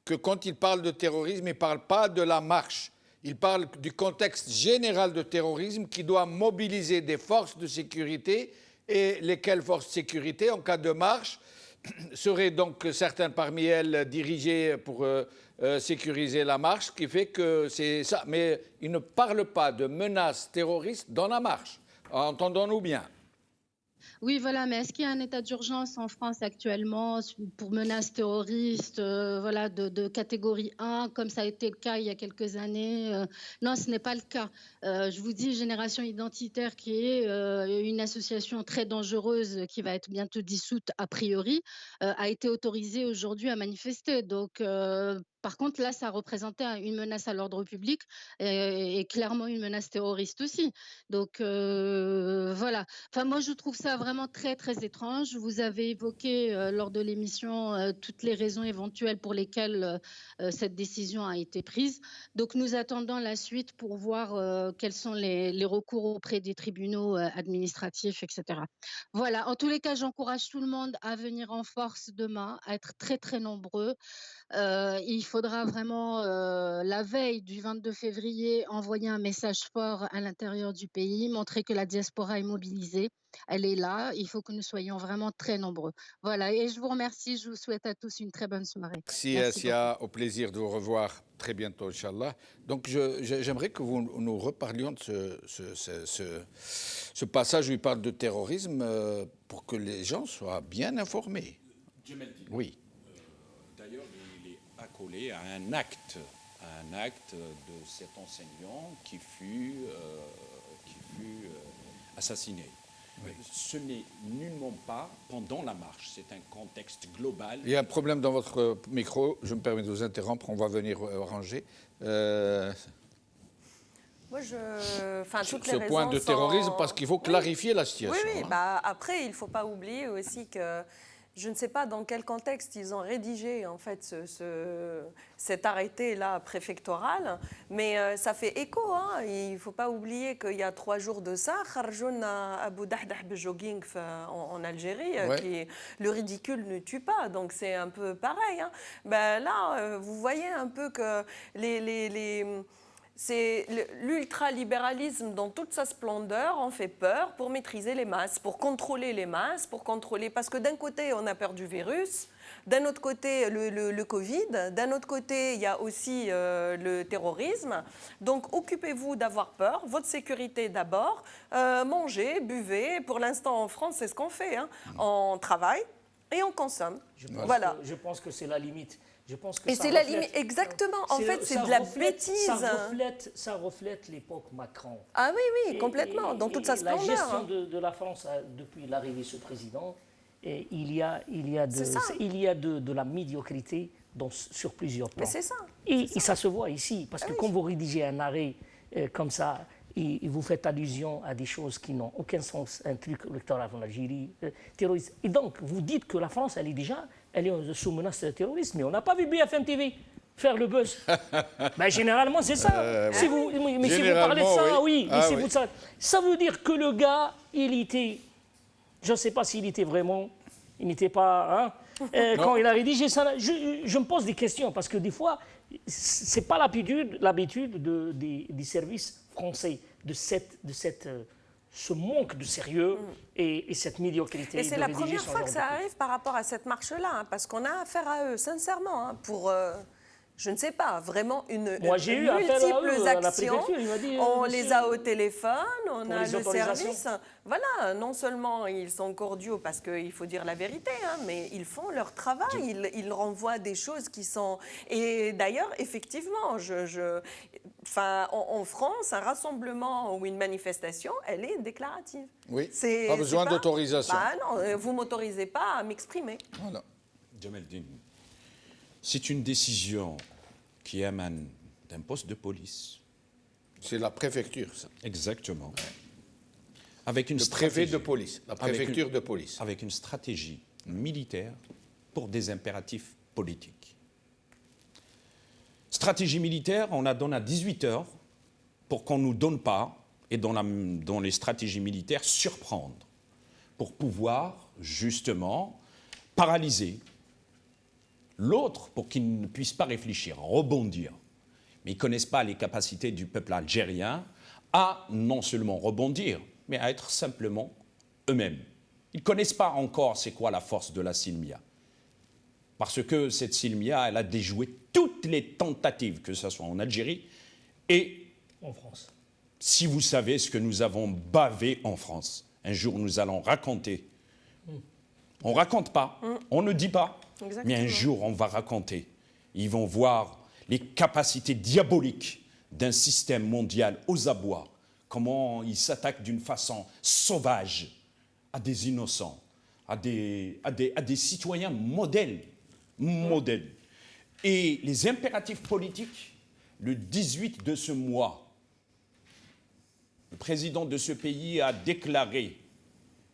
que quand il parle de terrorisme, il ne parle pas de la marche. Il parle du contexte général de terrorisme qui doit mobiliser des forces de sécurité et lesquelles forces de sécurité, en cas de marche, seraient donc certaines parmi elles dirigées pour sécuriser la marche, ce qui fait que c'est ça. Mais il ne parle pas de menaces terroristes dans la marche. Entendons-nous bien. Oui, voilà, mais est-ce qu'il y a un état d'urgence en France actuellement pour menaces terroristes voilà, de catégorie 1, comme ça a été le cas il y a quelques années? Non, ce n'est pas le cas. Je vous dis, Génération Identitaire, qui est une association très dangereuse qui va être bientôt dissoute a priori, a été autorisée aujourd'hui à manifester. Donc, par contre, là, ça représentait une menace à l'ordre public et clairement une menace terroriste aussi. Donc, voilà. Enfin, moi, je trouve ça vraiment très, très étrange. Vous avez évoqué lors de l'émission toutes les raisons éventuelles pour lesquelles cette décision a été prise. Donc, nous attendons la suite pour voir quels sont les recours auprès des tribunaux administratifs, etc. Voilà. En tous les cas, j'encourage tout le monde à venir en force demain, à être très, très nombreux. Il faudra vraiment, la veille du 22 février, envoyer un message fort à l'intérieur du pays, montrer que la diaspora est mobilisée, elle est là, il faut que nous soyons vraiment très nombreux. Voilà, et je vous remercie, je vous souhaite à tous une très bonne soirée. Merci Sia, au plaisir de vous revoir très bientôt, Inch'Allah. Donc j'aimerais que nous reparlions de ce passage où il parle de terrorisme pour que les gens soient bien informés. Oui. D'ailleurs, il est accolé à un acte de cet enseignant qui fut assassiné. Oui. Ce n'est nullement pas pendant la marche, c'est un contexte global. Il y a un problème dans votre micro, je me permets de vous interrompre, on va venir ranger. Moi, toutes les ce point de terrorisme, parce qu'il faut clarifier la situation. Oui, bah, après, il ne faut pas oublier aussi que je ne sais pas dans quel contexte ils ont rédigé en fait cet arrêté-là préfectoral, mais ça fait écho. Hein. Il ne faut pas oublier qu'il y a 3 jours de ça, Kharjoun Abou Dahdah jogging en Algérie, le ridicule ne tue pas, donc c'est un peu pareil. Hein. Ben, là, vous voyez un peu que c'est l'ultralibéralisme dans toute sa splendeur en fait peur pour maîtriser les masses, pour contrôler les masses, parce que d'un côté on a peur du virus, d'un autre côté le Covid, d'un autre côté il y a aussi le terrorisme. Donc occupez-vous d'avoir peur, votre sécurité d'abord, mangez, buvez. Pour l'instant en France c'est ce qu'on fait, hein. On travaille et on consomme. Je pense que c'est la limite. Je pense que et c'est la limite, exactement. En fait, c'est de la bêtise. Ça reflète l'époque Macron. Ah oui, complètement, dans toute sa splendeur. La gestion de la France depuis l'arrivée de ce président, il y a de la médiocrité sur plusieurs plans. Mais c'est ça. Et ça se voit ici, parce que quand vous rédigez un arrêt comme ça, et vous faites allusion à des choses qui n'ont aucun sens, un truc électoral en Algérie, terroriste. Et donc, vous dites que la France, elle est sous menace de terrorisme, mais on n'a pas vu BFM TV faire le buzz. Ben, généralement, c'est ça. Si vous parlez de ça, oui. Ça veut dire que le gars, il était... Je ne sais pas s'il était vraiment... Il n'était pas... Hein, quand il a rédigé ça, je me pose des questions, parce que des fois, ce n'est pas l'habitude des services français de ce manque de sérieux et cette médiocrité. Et c'est la première fois que ça arrive par rapport à cette marche-là, hein, parce qu'on a affaire à eux, sincèrement, hein, pour, je ne sais pas, vraiment multiples actions. On les a au téléphone, on a le service. Voilà, non seulement ils sont cordiaux parce qu'il faut dire la vérité, hein, mais ils font leur travail, ils renvoient des choses qui sont... Et d'ailleurs, effectivement, en France, un rassemblement ou une manifestation, elle est déclarative. Oui, pas besoin d'autorisation. Bah non, vous ne m'autorisez pas à m'exprimer. Voilà. Djemeldine, c'est une décision qui émane d'un poste de police. C'est la préfecture, ça. Exactement. Ouais. Avec une préfet de police, la préfecture de police. Avec une stratégie militaire pour des impératifs politiques. Stratégie militaire, on la donne à 18h pour qu'on ne nous donne pas, et dans les stratégies militaires, surprendre, pour pouvoir justement paralyser L'autre, pour qu'ils ne puissent pas réfléchir, rebondir. Mais ils ne connaissent pas les capacités du peuple algérien à non seulement rebondir, mais à être simplement eux-mêmes. Ils ne connaissent pas encore c'est quoi la force de la Silmia. Parce que cette Silmia, elle a déjoué toutes les tentatives, que ce soit en Algérie et en France. Si vous savez ce que nous avons bavé en France, un jour nous allons raconter. On ne raconte pas, on ne dit pas, mais un jour on va raconter. Ils vont voir les capacités diaboliques d'un système mondial aux abois, comment il s'attaque d'une façon sauvage à des innocents, à des citoyens modèles. Et les impératifs politiques, le 18 de ce mois, le président de ce pays a déclaré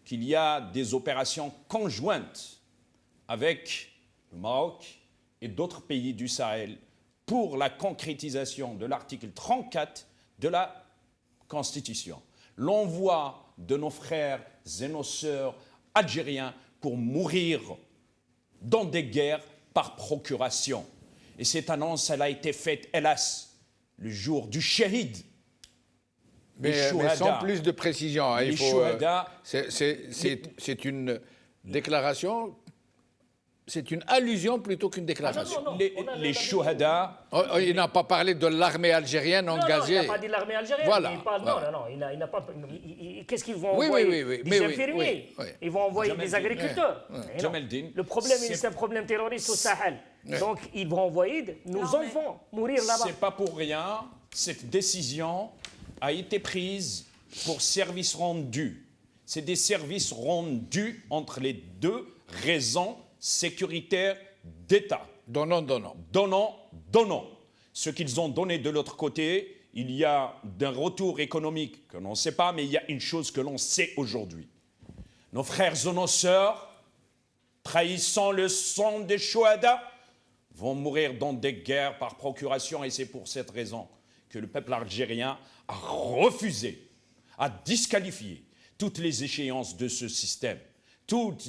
qu'il y a des opérations conjointes avec le Maroc et d'autres pays du Sahel pour la concrétisation de l'article 34 de la Constitution. L'envoi de nos frères et nos sœurs algériens pour mourir dans des guerres par procuration. Et cette annonce, elle a été faite, hélas, le jour du shahid. Mais sans plus de précision, hein, c'est une déclaration, c'est une allusion plutôt qu'une déclaration. Les shuhada... Il n'a pas parlé de l'armée algérienne engagée. Non, il n'a pas dit l'armée algérienne. Voilà. Il n'a pas... Qu'est-ce qu'ils vont envoyer? Des infirmiers. Ils vont envoyer des agriculteurs. Le problème, c'est un problème terroriste au Sahel. Donc, ils vont envoyer nos enfants mourir là-bas. C'est pas pour rien, cette décision a été prise pour service rendu. C'est des services rendus entre les deux raisons sécuritaires d'État. Donnant. Ce qu'ils ont donné de l'autre côté, il y a un retour économique que l'on ne sait pas, mais il y a une chose que l'on sait aujourd'hui. Nos frères et nos sœurs, trahissant le sang des Chouhada, vont mourir dans des guerres par procuration, et c'est pour cette raison que le peuple algérien a refusé, a disqualifié toutes les échéances de ce système.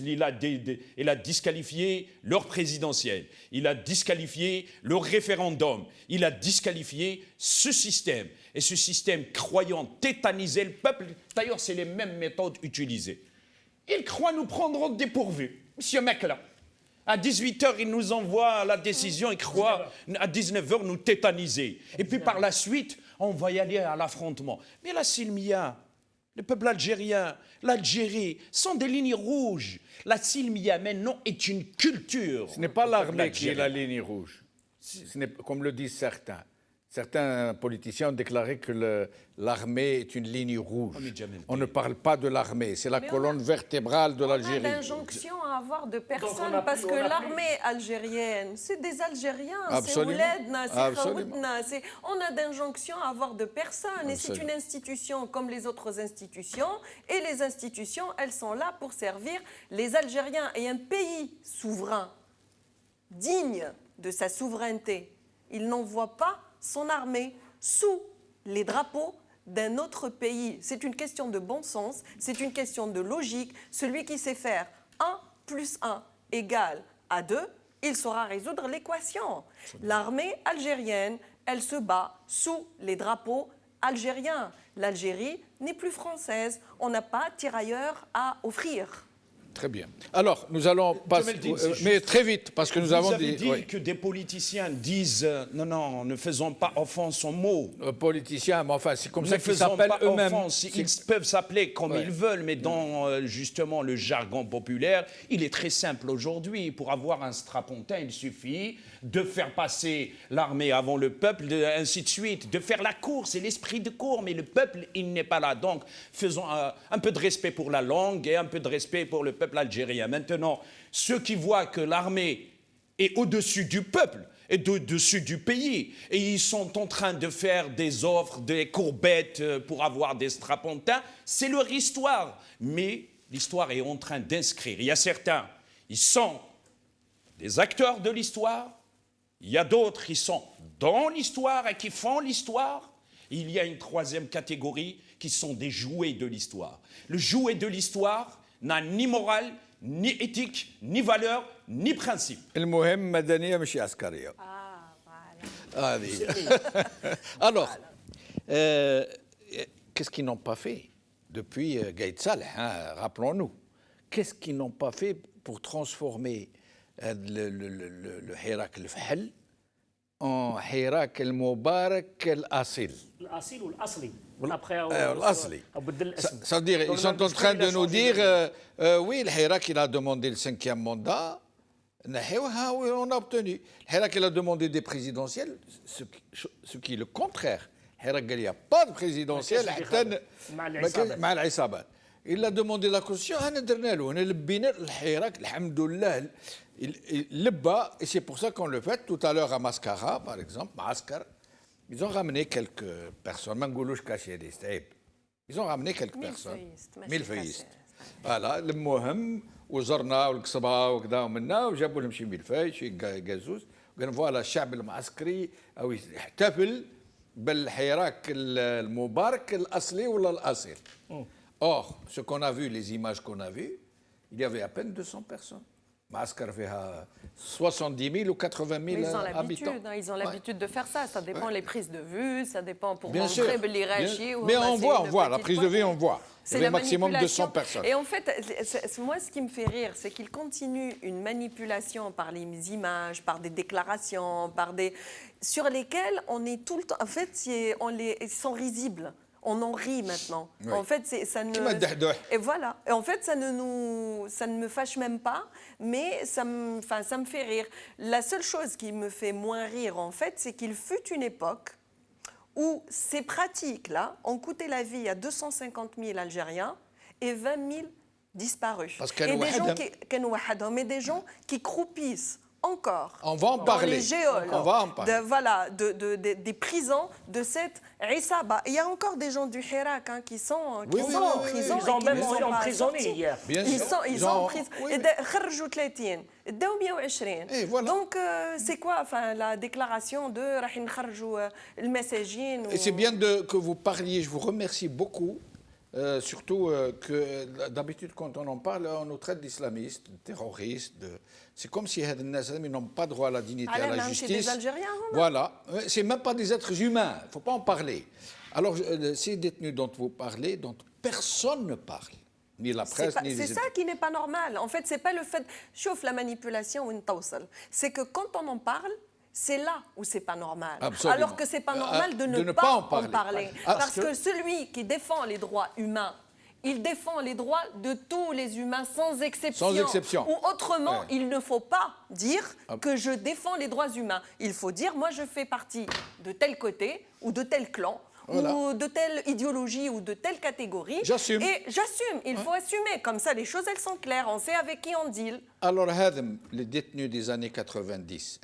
Il a disqualifié leur présidentielle, il a disqualifié leur référendum, il a disqualifié ce système. Et ce système croyant tétaniser le peuple, d'ailleurs c'est les mêmes méthodes utilisées. Ils croient nous prendre au dépourvu. Monsieur Mekla, à 18h, il nous envoie la décision, il croit à 19h nous tétaniser. Et puis par la suite, on va y aller à l'affrontement. Mais la Silmia, le peuple algérien, l'Algérie, sont des lignes rouges. La Silmia, maintenant, est une culture. Ce n'est pas l'armée qui est la ligne rouge. Ce n'est, comme le disent certains. Certains politiciens ont déclaré que l'armée est une ligne rouge. On ne parle pas de l'armée, c'est la colonne vertébrale de l'Algérie. On a l'injonction à avoir de personnes parce que l'armée algérienne, c'est des Algériens, c'est Ouledna, c'est Khaoutna. On a d'injonction à avoir de personnes et c'est une institution comme les autres institutions. Et les institutions, elles sont là pour servir les Algériens. Et un pays souverain, digne de sa souveraineté, il n'envoie pas son armée sous les drapeaux d'un autre pays. C'est une question de bon sens, c'est une question de logique. Celui qui sait faire 1 + 1 = 2, il saura résoudre l'équation. L'armée algérienne, elle se bat sous les drapeaux algériens. L'Algérie n'est plus française, on n'a pas tirailleurs à offrir. Très bien. Alors, nous allons passer, mais très vite, parce que nous avons dit... Vous avez dit que des politiciens disent non, ne faisons pas offense aux mots. Politiciens, mais enfin, c'est comme ça qu'ils s'appellent eux-mêmes. Ils peuvent s'appeler comme ils veulent, mais dans justement le jargon populaire, il est très simple aujourd'hui. Pour avoir un strapontin, il suffit de faire passer l'armée avant le peuple, ainsi de suite, de faire la course, c'est l'esprit de course, mais le peuple, il n'est pas là. Donc, faisons un peu de respect pour la langue et un peu de respect pour le peuple algérien. Maintenant, ceux qui voient que l'armée est au-dessus du peuple et au-dessus du pays, et ils sont en train de faire des offres, des courbettes pour avoir des strapontins, c'est leur histoire. Mais l'histoire est en train d'inscrire. Il y a certains, ils sont des acteurs de l'histoire, il y a d'autres qui sont dans l'histoire et qui font l'histoire. Il y a une troisième catégorie qui sont des jouets de l'histoire. Le jouet de l'histoire n'a ni morale, ni éthique, ni valeur, ni principe. المهم مدنية مش عسكرية. Alors, qu'est-ce qu'ils n'ont pas fait depuis Gaïd Saleh, hein, rappelons-nous. Qu'est-ce qu'ils n'ont pas fait pour transformer le Hirak al-Fahel en Hirak al-Mubarak al-Asil. L'Asil ou l'Asli. Ça veut dire, ils sont en train de nous dire, oui, le Hirak, il a demandé le 5e mandat, on a obtenu. Le Hirak, il a demandé des présidentielles, ce qui est le contraire. Hirak, il n'y a pas de présidentielle, il a demandé la constitution, on a le Hirak, alhamdoulilah, le bas, et c'est pour ça qu'on le fait. Tout à l'heure à Mascara, par exemple, Maskar, ils ont ramené quelques personnes, ils ont ramené quelques personnes. Milfeïstes. Voilà, le Mohem, وزرنا والقصبة وكذا ومنا وجابوا لهم شي ملفاي شي قازوز وقالوا فوالا الشعب المعسكري أو يحتفل بالحراك المبارك الأصلي ولا الأصيل. Or, ce qu'on a vu, les images qu'on a vues, il y avait à peine 200 personnes. Maaskar fait 70 000 ou 80 000 habitants. Ils ont l'habitude de faire ça. Ça dépend les prises de vue, ça dépend pour montrer l'Irachi. Mais on voit, la prise de vue, on voit. C'est le maximum de 200 personnes. Et en fait, moi, ce qui me fait rire, c'est qu'ils continuent une manipulation par les images, par des déclarations, sur lesquelles on est tout le temps. En fait, ils sont risibles. On en rit maintenant. Oui. En fait, ça ne. Et voilà. Et en fait, ça ne me fâche même pas, mais ça me fait rire. La seule chose qui me fait moins rire, en fait, c'est qu'il fut une époque où ces pratiques-là ont coûté la vie à 250 000 Algériens et 20 000 disparus. Parce et des gens qui croupissent encore on va en parler. Dans les géoles on va en parler. Des prisons de cette Isaba. Il y a encore des gens du Hirak qui sont en prison. Ils ont même été emprisonnés hier. Ils sont en prison. Et voilà. Donc, c'est quoi la déclaration de Rahin Kharjou, le messager Et c'est bien que vous parliez, je vous remercie beaucoup. Surtout que d'habitude, quand on en parle, on nous traite d'islamistes, de terroristes. C'est comme si ils n'ont pas droit à la dignité, à la justice. C'est des Algériens. Voilà. C'est même pas des êtres humains. Il ne faut pas en parler. Alors, ces détenus dont vous parlez, dont personne ne parle, ni la presse, ni les... C'est ça qui n'est pas normal. En fait, c'est pas le fait... Chauffe la manipulation ou une tausal. C'est que quand on en parle, c'est là où c'est pas normal. Absolument. Alors que c'est pas normal de ne pas en parler. Parce que celui qui défend les droits humains, il défend les droits de tous les humains sans exception. Sans exception. Ou autrement, il ne faut pas dire que je défends les droits humains. Il faut dire, moi je fais partie de tel côté ou de tel clan. Voilà. Ou de telle idéologie ou de telle catégorie. J'assume. Et j'assume. Il faut assumer. Comme ça, les choses, elles sont claires. On sait avec qui on deal. Alors, les détenus des années 90,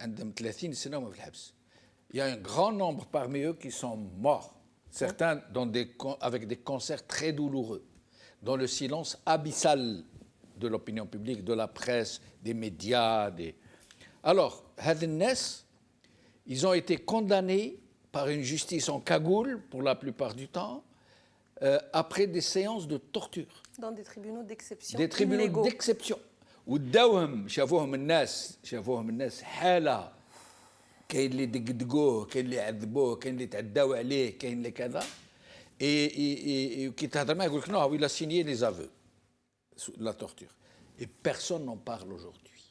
il y a un grand nombre parmi eux qui sont morts. Certains avec des cancers très douloureux, dans le silence abyssal de l'opinion publique, de la presse, des médias. Alors, ils ont été condamnés par une justice en cagoule, pour la plupart du temps, après des séances de torture. Dans des tribunaux d'exception. Des tribunaux d'exception. وداوهم شافوهم الناس حالة كاين اللي دقدقوه كاين اللي عذبوه كاين اللي تعداو عليه كاين اللي كذا et كي تهضر معاه يقول لك non il a signé les aveux la torture et personne n'en parle aujourd'hui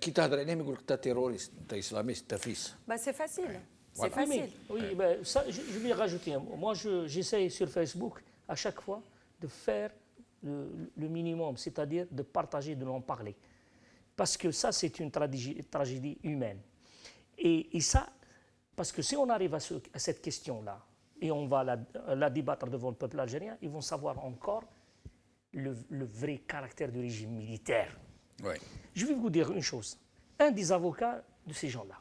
كي تهضر عليهم يقول لك انت تيروريست انت اسلاميست انت فيس. C'est facile. C'est voilà. facile. Oui, ça, je vais rajouter. Moi, j'essaie sur Facebook à chaque fois de faire le minimum, c'est-à-dire de partager, de l'en parler. Parce que ça, c'est une tragédie humaine. Et ça, parce que si on arrive à cette question-là, et on va la débattre devant le peuple algérien, ils vont savoir encore le vrai caractère du régime militaire. Oui. Je vais vous dire une chose. Un des avocats de ces gens-là,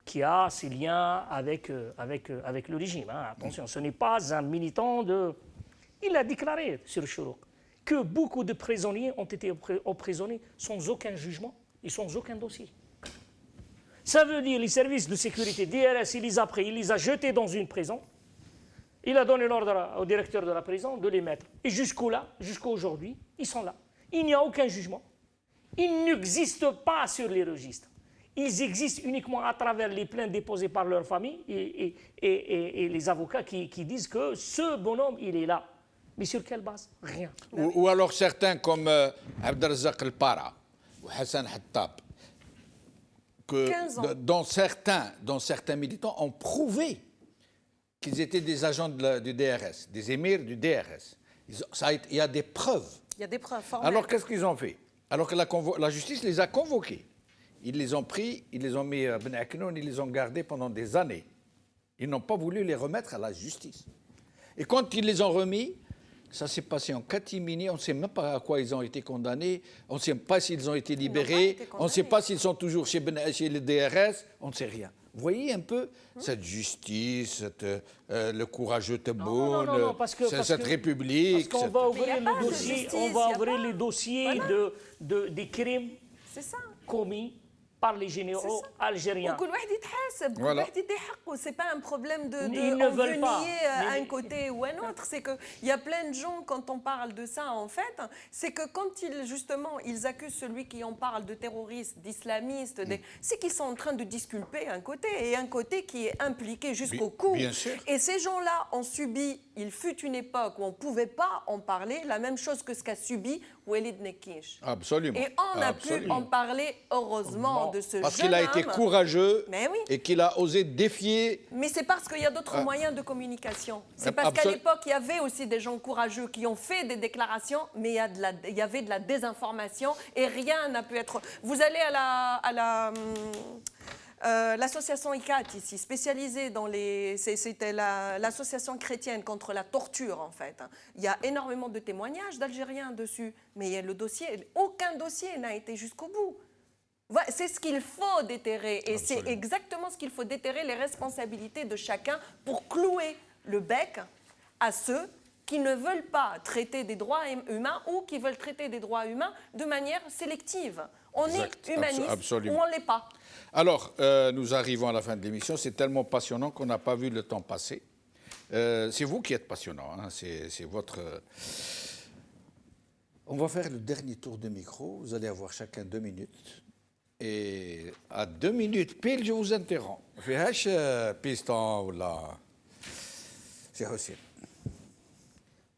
qui a ses liens avec le régime. Attention, ce n'est pas un militant de... Il a déclaré sur Chourouk que beaucoup de prisonniers ont été emprisonnés sans aucun jugement et sans aucun dossier. Ça veut dire les services de sécurité, DRS, il les a pris, il les a jetés dans une prison. Il a donné l'ordre au directeur de la prison de les mettre. Et jusqu'à aujourd'hui, ils sont là. Il n'y a aucun jugement. Ils n'existent pas sur les registres. Ils existent uniquement à travers les plaintes déposées par leur famille et les avocats qui disent que ce bonhomme, il est là. Mais sur quelle base? Rien. Ou alors certains comme Abdelrazak El-Para ou Hassan Hattab, que dans certains militants ont prouvé qu'ils étaient des agents du DRS, des émirs du DRS. Il y a des preuves. Il y a des preuves formelles. Alors qu'est-ce qu'ils ont fait? Alors que la justice les a convoqués. Ils les ont pris, ils les ont mis à Ben Aknoun, ils les ont gardés pendant des années. Ils n'ont pas voulu les remettre à la justice. Et quand ils les ont remis, ça s'est passé en catimini, on ne sait même pas à quoi ils ont été condamnés, on ne sait pas s'ils ont été libérés, on ne sait pas s'ils sont toujours chez le DRS, on ne sait rien. Vous voyez un peu cette justice, le courageux Tebboune, cette république. Parce qu'on va ouvrir le dossier, on va ouvrir les dossiers des crimes commis par les généraux algériens. Voilà. C'est pas un problème de nier un côté ou un autre. C'est qu'il y a plein de gens, quand on parle de ça, en fait, c'est que quand ils accusent celui qui en parle de terroriste, d'islamiste, c'est qu'ils sont en train de disculper un côté, et un côté qui est impliqué jusqu'au cou. Et ces gens-là ont subi, il fut une époque où on ne pouvait pas en parler, la même chose que ce qu'a subi Walid Nekkish. Absolument. Et on a pu en parler, heureusement, de ce parce qu'il a été courageux et qu'il a osé défier. Mais c'est parce qu'il y a d'autres moyens de communication. C'est parce qu'à l'époque, il y avait aussi des gens courageux qui ont fait des déclarations, mais il y avait de la désinformation et rien n'a pu être... Vous allez à l'association ICAT ici, spécialisée dans les... C'était l'association chrétienne contre la torture, en fait. Il y a énormément de témoignages d'Algériens dessus, mais aucun dossier n'a été jusqu'au bout. C'est ce qu'il faut déterrer, et c'est exactement ce qu'il faut déterrer, les responsabilités de chacun pour clouer le bec à ceux qui ne veulent pas traiter des droits humains ou qui veulent traiter des droits humains de manière sélective. On est humaniste ou on ne l'est pas. Alors, nous arrivons à la fin de l'émission. C'est tellement passionnant qu'on n'a pas vu le temps passer. C'est vous qui êtes passionnant, hein, c'est votre... On va faire le dernier tour de micro. Vous allez avoir chacun 2 minutes. Et à 2 minutes pile, je vous interromps. فيهاش piston ou là. C'est Hossein.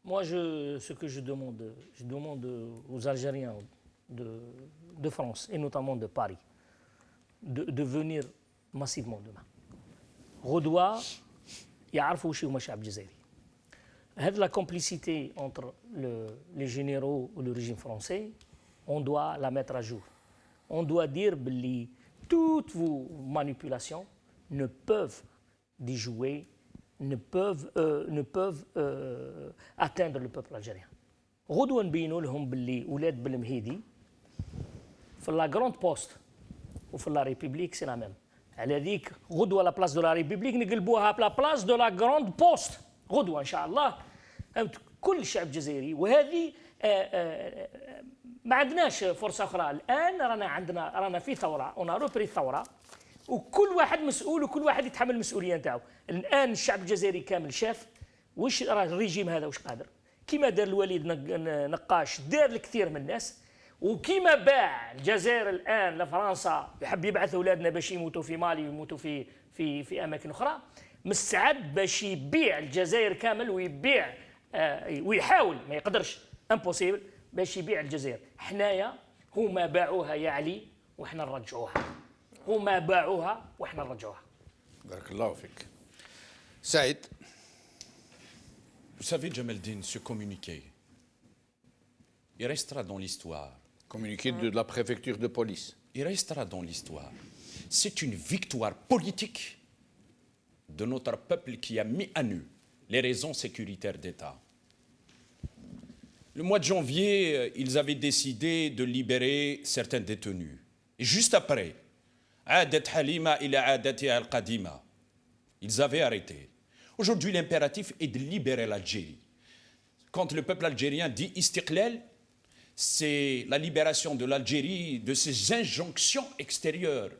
Moi, ce que je demande aux Algériens de France, et notamment de Paris, de venir massivement demain. غدوة يعرفوا شو هما الشعب الجزائري. هذه la complicité entre les généraux et le régime français, on doit la mettre à jour. On doit dire que toutes vos manipulations ne peuvent déjouer, ne peuvent atteindre le peuple algérien. غدوة نبينوا لهم باللي ولاد بالمهيدي في لا غروند بوست وفي لا ريبوبليك سي لا ميم. على ذيك غدوة لا بلاص دو لا ريبوبليك نقلبوها بلا بلاص دو لا غروند بوست غدوة ان شاء الله. كل الشعب الجزائري وهذه ما عندناش فرصه اخرى الان. رانا في ثوره، اون روبري الثوره، وكل واحد مسؤول وكل واحد يتحمل المسؤوليه نتاعو. الان الشعب الجزائري كامل شاف واش راه الريجيم هذا واش قادر. كيما دار الوليد نقاش دار الكثير من الناس، وكيما باع الجزائر الان لفرنسا يحب يبعث اولادنا باش يموتوا في مالي ويموتوا في اماكن اخرى، مستعد باش يبيع الجزائر كامل ويبيع ويحاول ما يقدرش امبوسيبل باش يبيع الجزائر. حنايا هما باعوها يا علي وحنا نرجعوها. هما باعوها وحنا نرجعوها. بارك الله فيك. Saïd. Vous savez, Jamaldine, ce communiqué, il restera dans l'histoire. Communiqué de la préfecture de police. Il restera dans l'histoire. C'est une victoire politique de notre peuple qui a mis à nu les raisons sécuritaires d'État. Le mois de janvier, ils avaient décidé de libérer certains détenus. Et juste après, ils avaient arrêté. Aujourd'hui, l'impératif est de libérer l'Algérie. Quand le peuple algérien dit istiqlal, c'est la libération de l'Algérie de ses injonctions extérieures,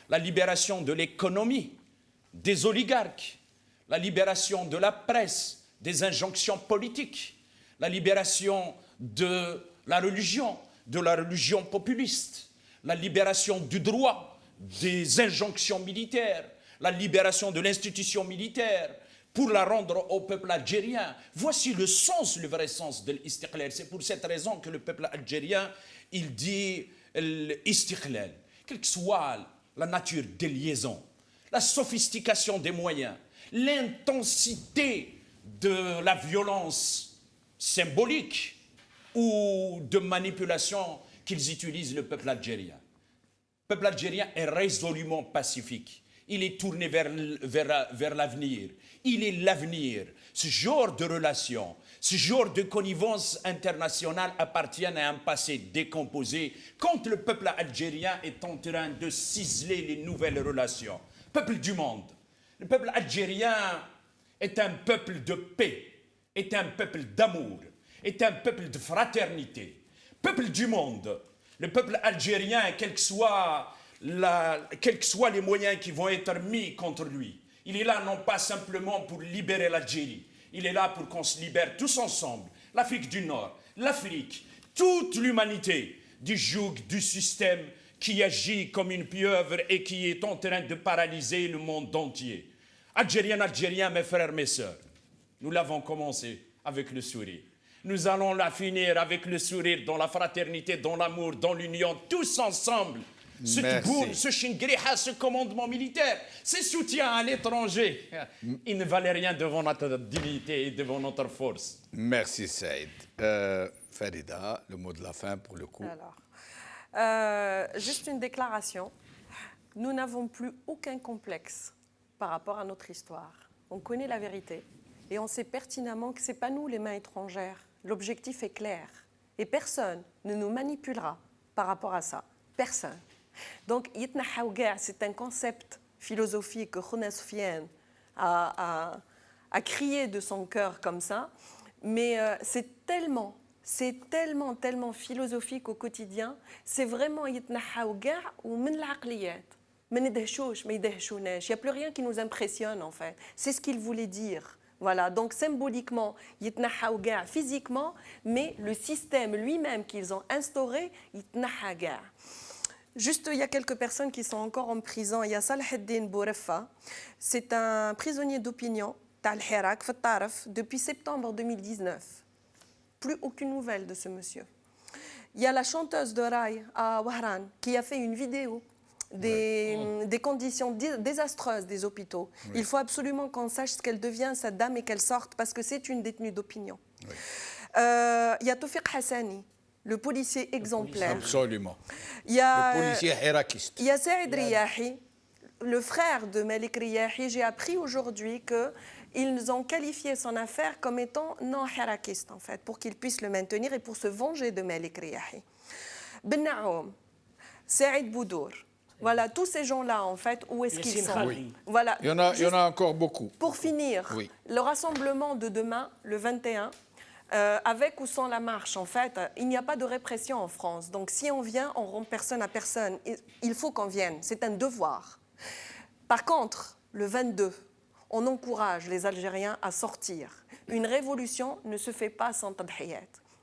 la libération de l'économie, des oligarques, la libération de la presse, des injonctions politiques, la libération de la religion de la religion populiste, la libération du droit, des injonctions militaires, la libération de l'institution militaire, pour la rendre au peuple algérien. Voici le sens, le vrai sens de l'istiqlal. C'est pour cette raison que le peuple algérien, il dit l'istiqlal. Quelle que soit la nature des liaisons, la sophistication des moyens, l'intensité de la violence symbolique ou de manipulation qu'ils utilisent, le peuple algérien. Le peuple algérien est résolument pacifique. Il est tourné vers l'avenir. Il est l'avenir. Ce genre de relation, ce genre de connivence internationale appartiennent à un passé décomposé quand le peuple algérien est en train de ciseler les nouvelles relations. Peuple du monde. Le peuple algérien est un peuple de paix, est un peuple d'amour, est un peuple de fraternité. Peuple du monde. Le peuple algérien, quels que soient les moyens qui vont être mis contre lui, il est là non pas simplement pour libérer l'Algérie, il est là pour qu'on se libère tous ensemble, l'Afrique du Nord, l'Afrique, toute l'humanité du joug du système qui agit comme une pieuvre et qui est en train de paralyser le monde entier. Algériens, mes frères, mes sœurs, nous l'avons commencé avec le sourire. Nous allons la finir avec le sourire, dans la fraternité, dans l'amour, dans l'union, tous ensemble. Ce Tboun, ce Chingriha, ce commandement militaire, ces soutiens à l'étranger, ils ne valaient rien devant notre dignité et devant notre force. Merci Saïd. Farida, le mot de la fin pour le coup. Alors, juste une déclaration. Nous n'avons plus aucun complexe par rapport à notre histoire. On connaît la vérité et on sait pertinemment que ce n'est pas nous les mains étrangères. L'objectif est clair et personne ne nous manipulera par rapport à ça. Personne. Donc, c'est un concept philosophique que Khouna Soufiane a crié de son cœur comme ça, mais c'est tellement philosophique au quotidien. C'est vraiment il n'y a plus rien qui nous impressionne en fait. C'est ce qu'il voulait dire. Voilà, donc symboliquement, physiquement, mais le système lui-même qu'ils ont instauré, Juste, il y a quelques personnes qui sont encore en prison. Il y a Salah Eddin Boureffa. C'est un prisonnier d'opinion, depuis septembre 2019. Plus aucune nouvelle de ce monsieur. Il y a la chanteuse de Rai à Wahran qui a fait une vidéo des conditions désastreuses des hôpitaux. Oui. Il faut absolument qu'on sache ce qu'elle devient, cette dame, et qu'elle sorte, parce que c'est une détenue d'opinion. Oui. Il y a Tawfiq Hassani, le policier exemplaire. Absolument. Il y a, le policier hérakiste. Il y a Saïd Riyahi, le frère de Malik Riyahi. J'ai appris aujourd'hui qu'ils ont qualifié son affaire comme étant non hérakiste, en fait, pour qu'il puisse le maintenir et pour se venger de Malik Riyahi. Ben Naoum, Saïd Boudour. Voilà, tous ces gens-là, en fait, où est-ce qu'ils sont? Oui. Voilà. Il y en a encore beaucoup. Pour finir, oui. Le rassemblement de demain, le 21, avec ou sans la marche, en fait, il n'y a pas de répression en France. Donc, si on vient, on rompt personne à personne. Il faut qu'on vienne. C'est un devoir. Par contre, le 22, on encourage les Algériens à sortir. Une révolution ne se fait pas sans tadhiyat.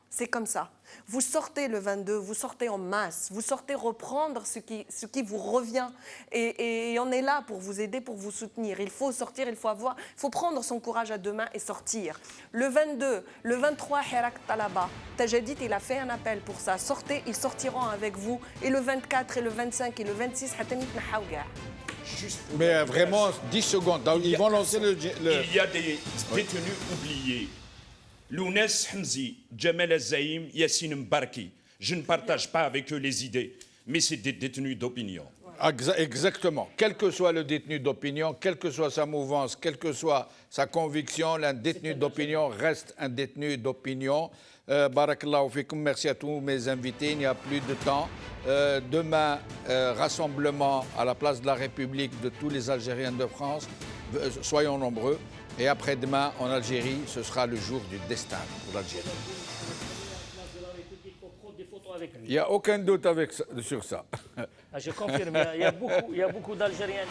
C'est comme ça. Vous sortez le 22, vous sortez en masse, vous sortez reprendre ce qui vous revient. Et on est là pour vous aider, pour vous soutenir. Il faut sortir, il faut prendre son courage à deux mains et sortir. Le 22, le 23, Hirak Talaba, Tajadid, il a fait un appel pour ça. Sortez, ils sortiront avec vous. Et le 24, et le 25, et le 26, mais vraiment, 10 secondes. Donc, ils vont lancer le... Il y a des détenus oubliés. Lounès Hamzi, Djamel Azaïm, Yassine Mbarki. Je ne partage pas avec eux les idées, mais c'est des détenus d'opinion. Exactement. Quel que soit le détenu d'opinion, quelle que soit sa mouvance, quelle que soit sa conviction, un détenu d'opinion reste un détenu d'opinion. Barakallahu fikum, merci à tous mes invités. Il n'y a plus de temps. Demain, rassemblement à la place de la République de tous les Algériens de France. Soyons nombreux. Et après-demain, en Algérie, ce sera le jour du destin pour l'Algérie. Il n'y a aucun doute sur ça. Je confirme, il y a beaucoup d'Algériens.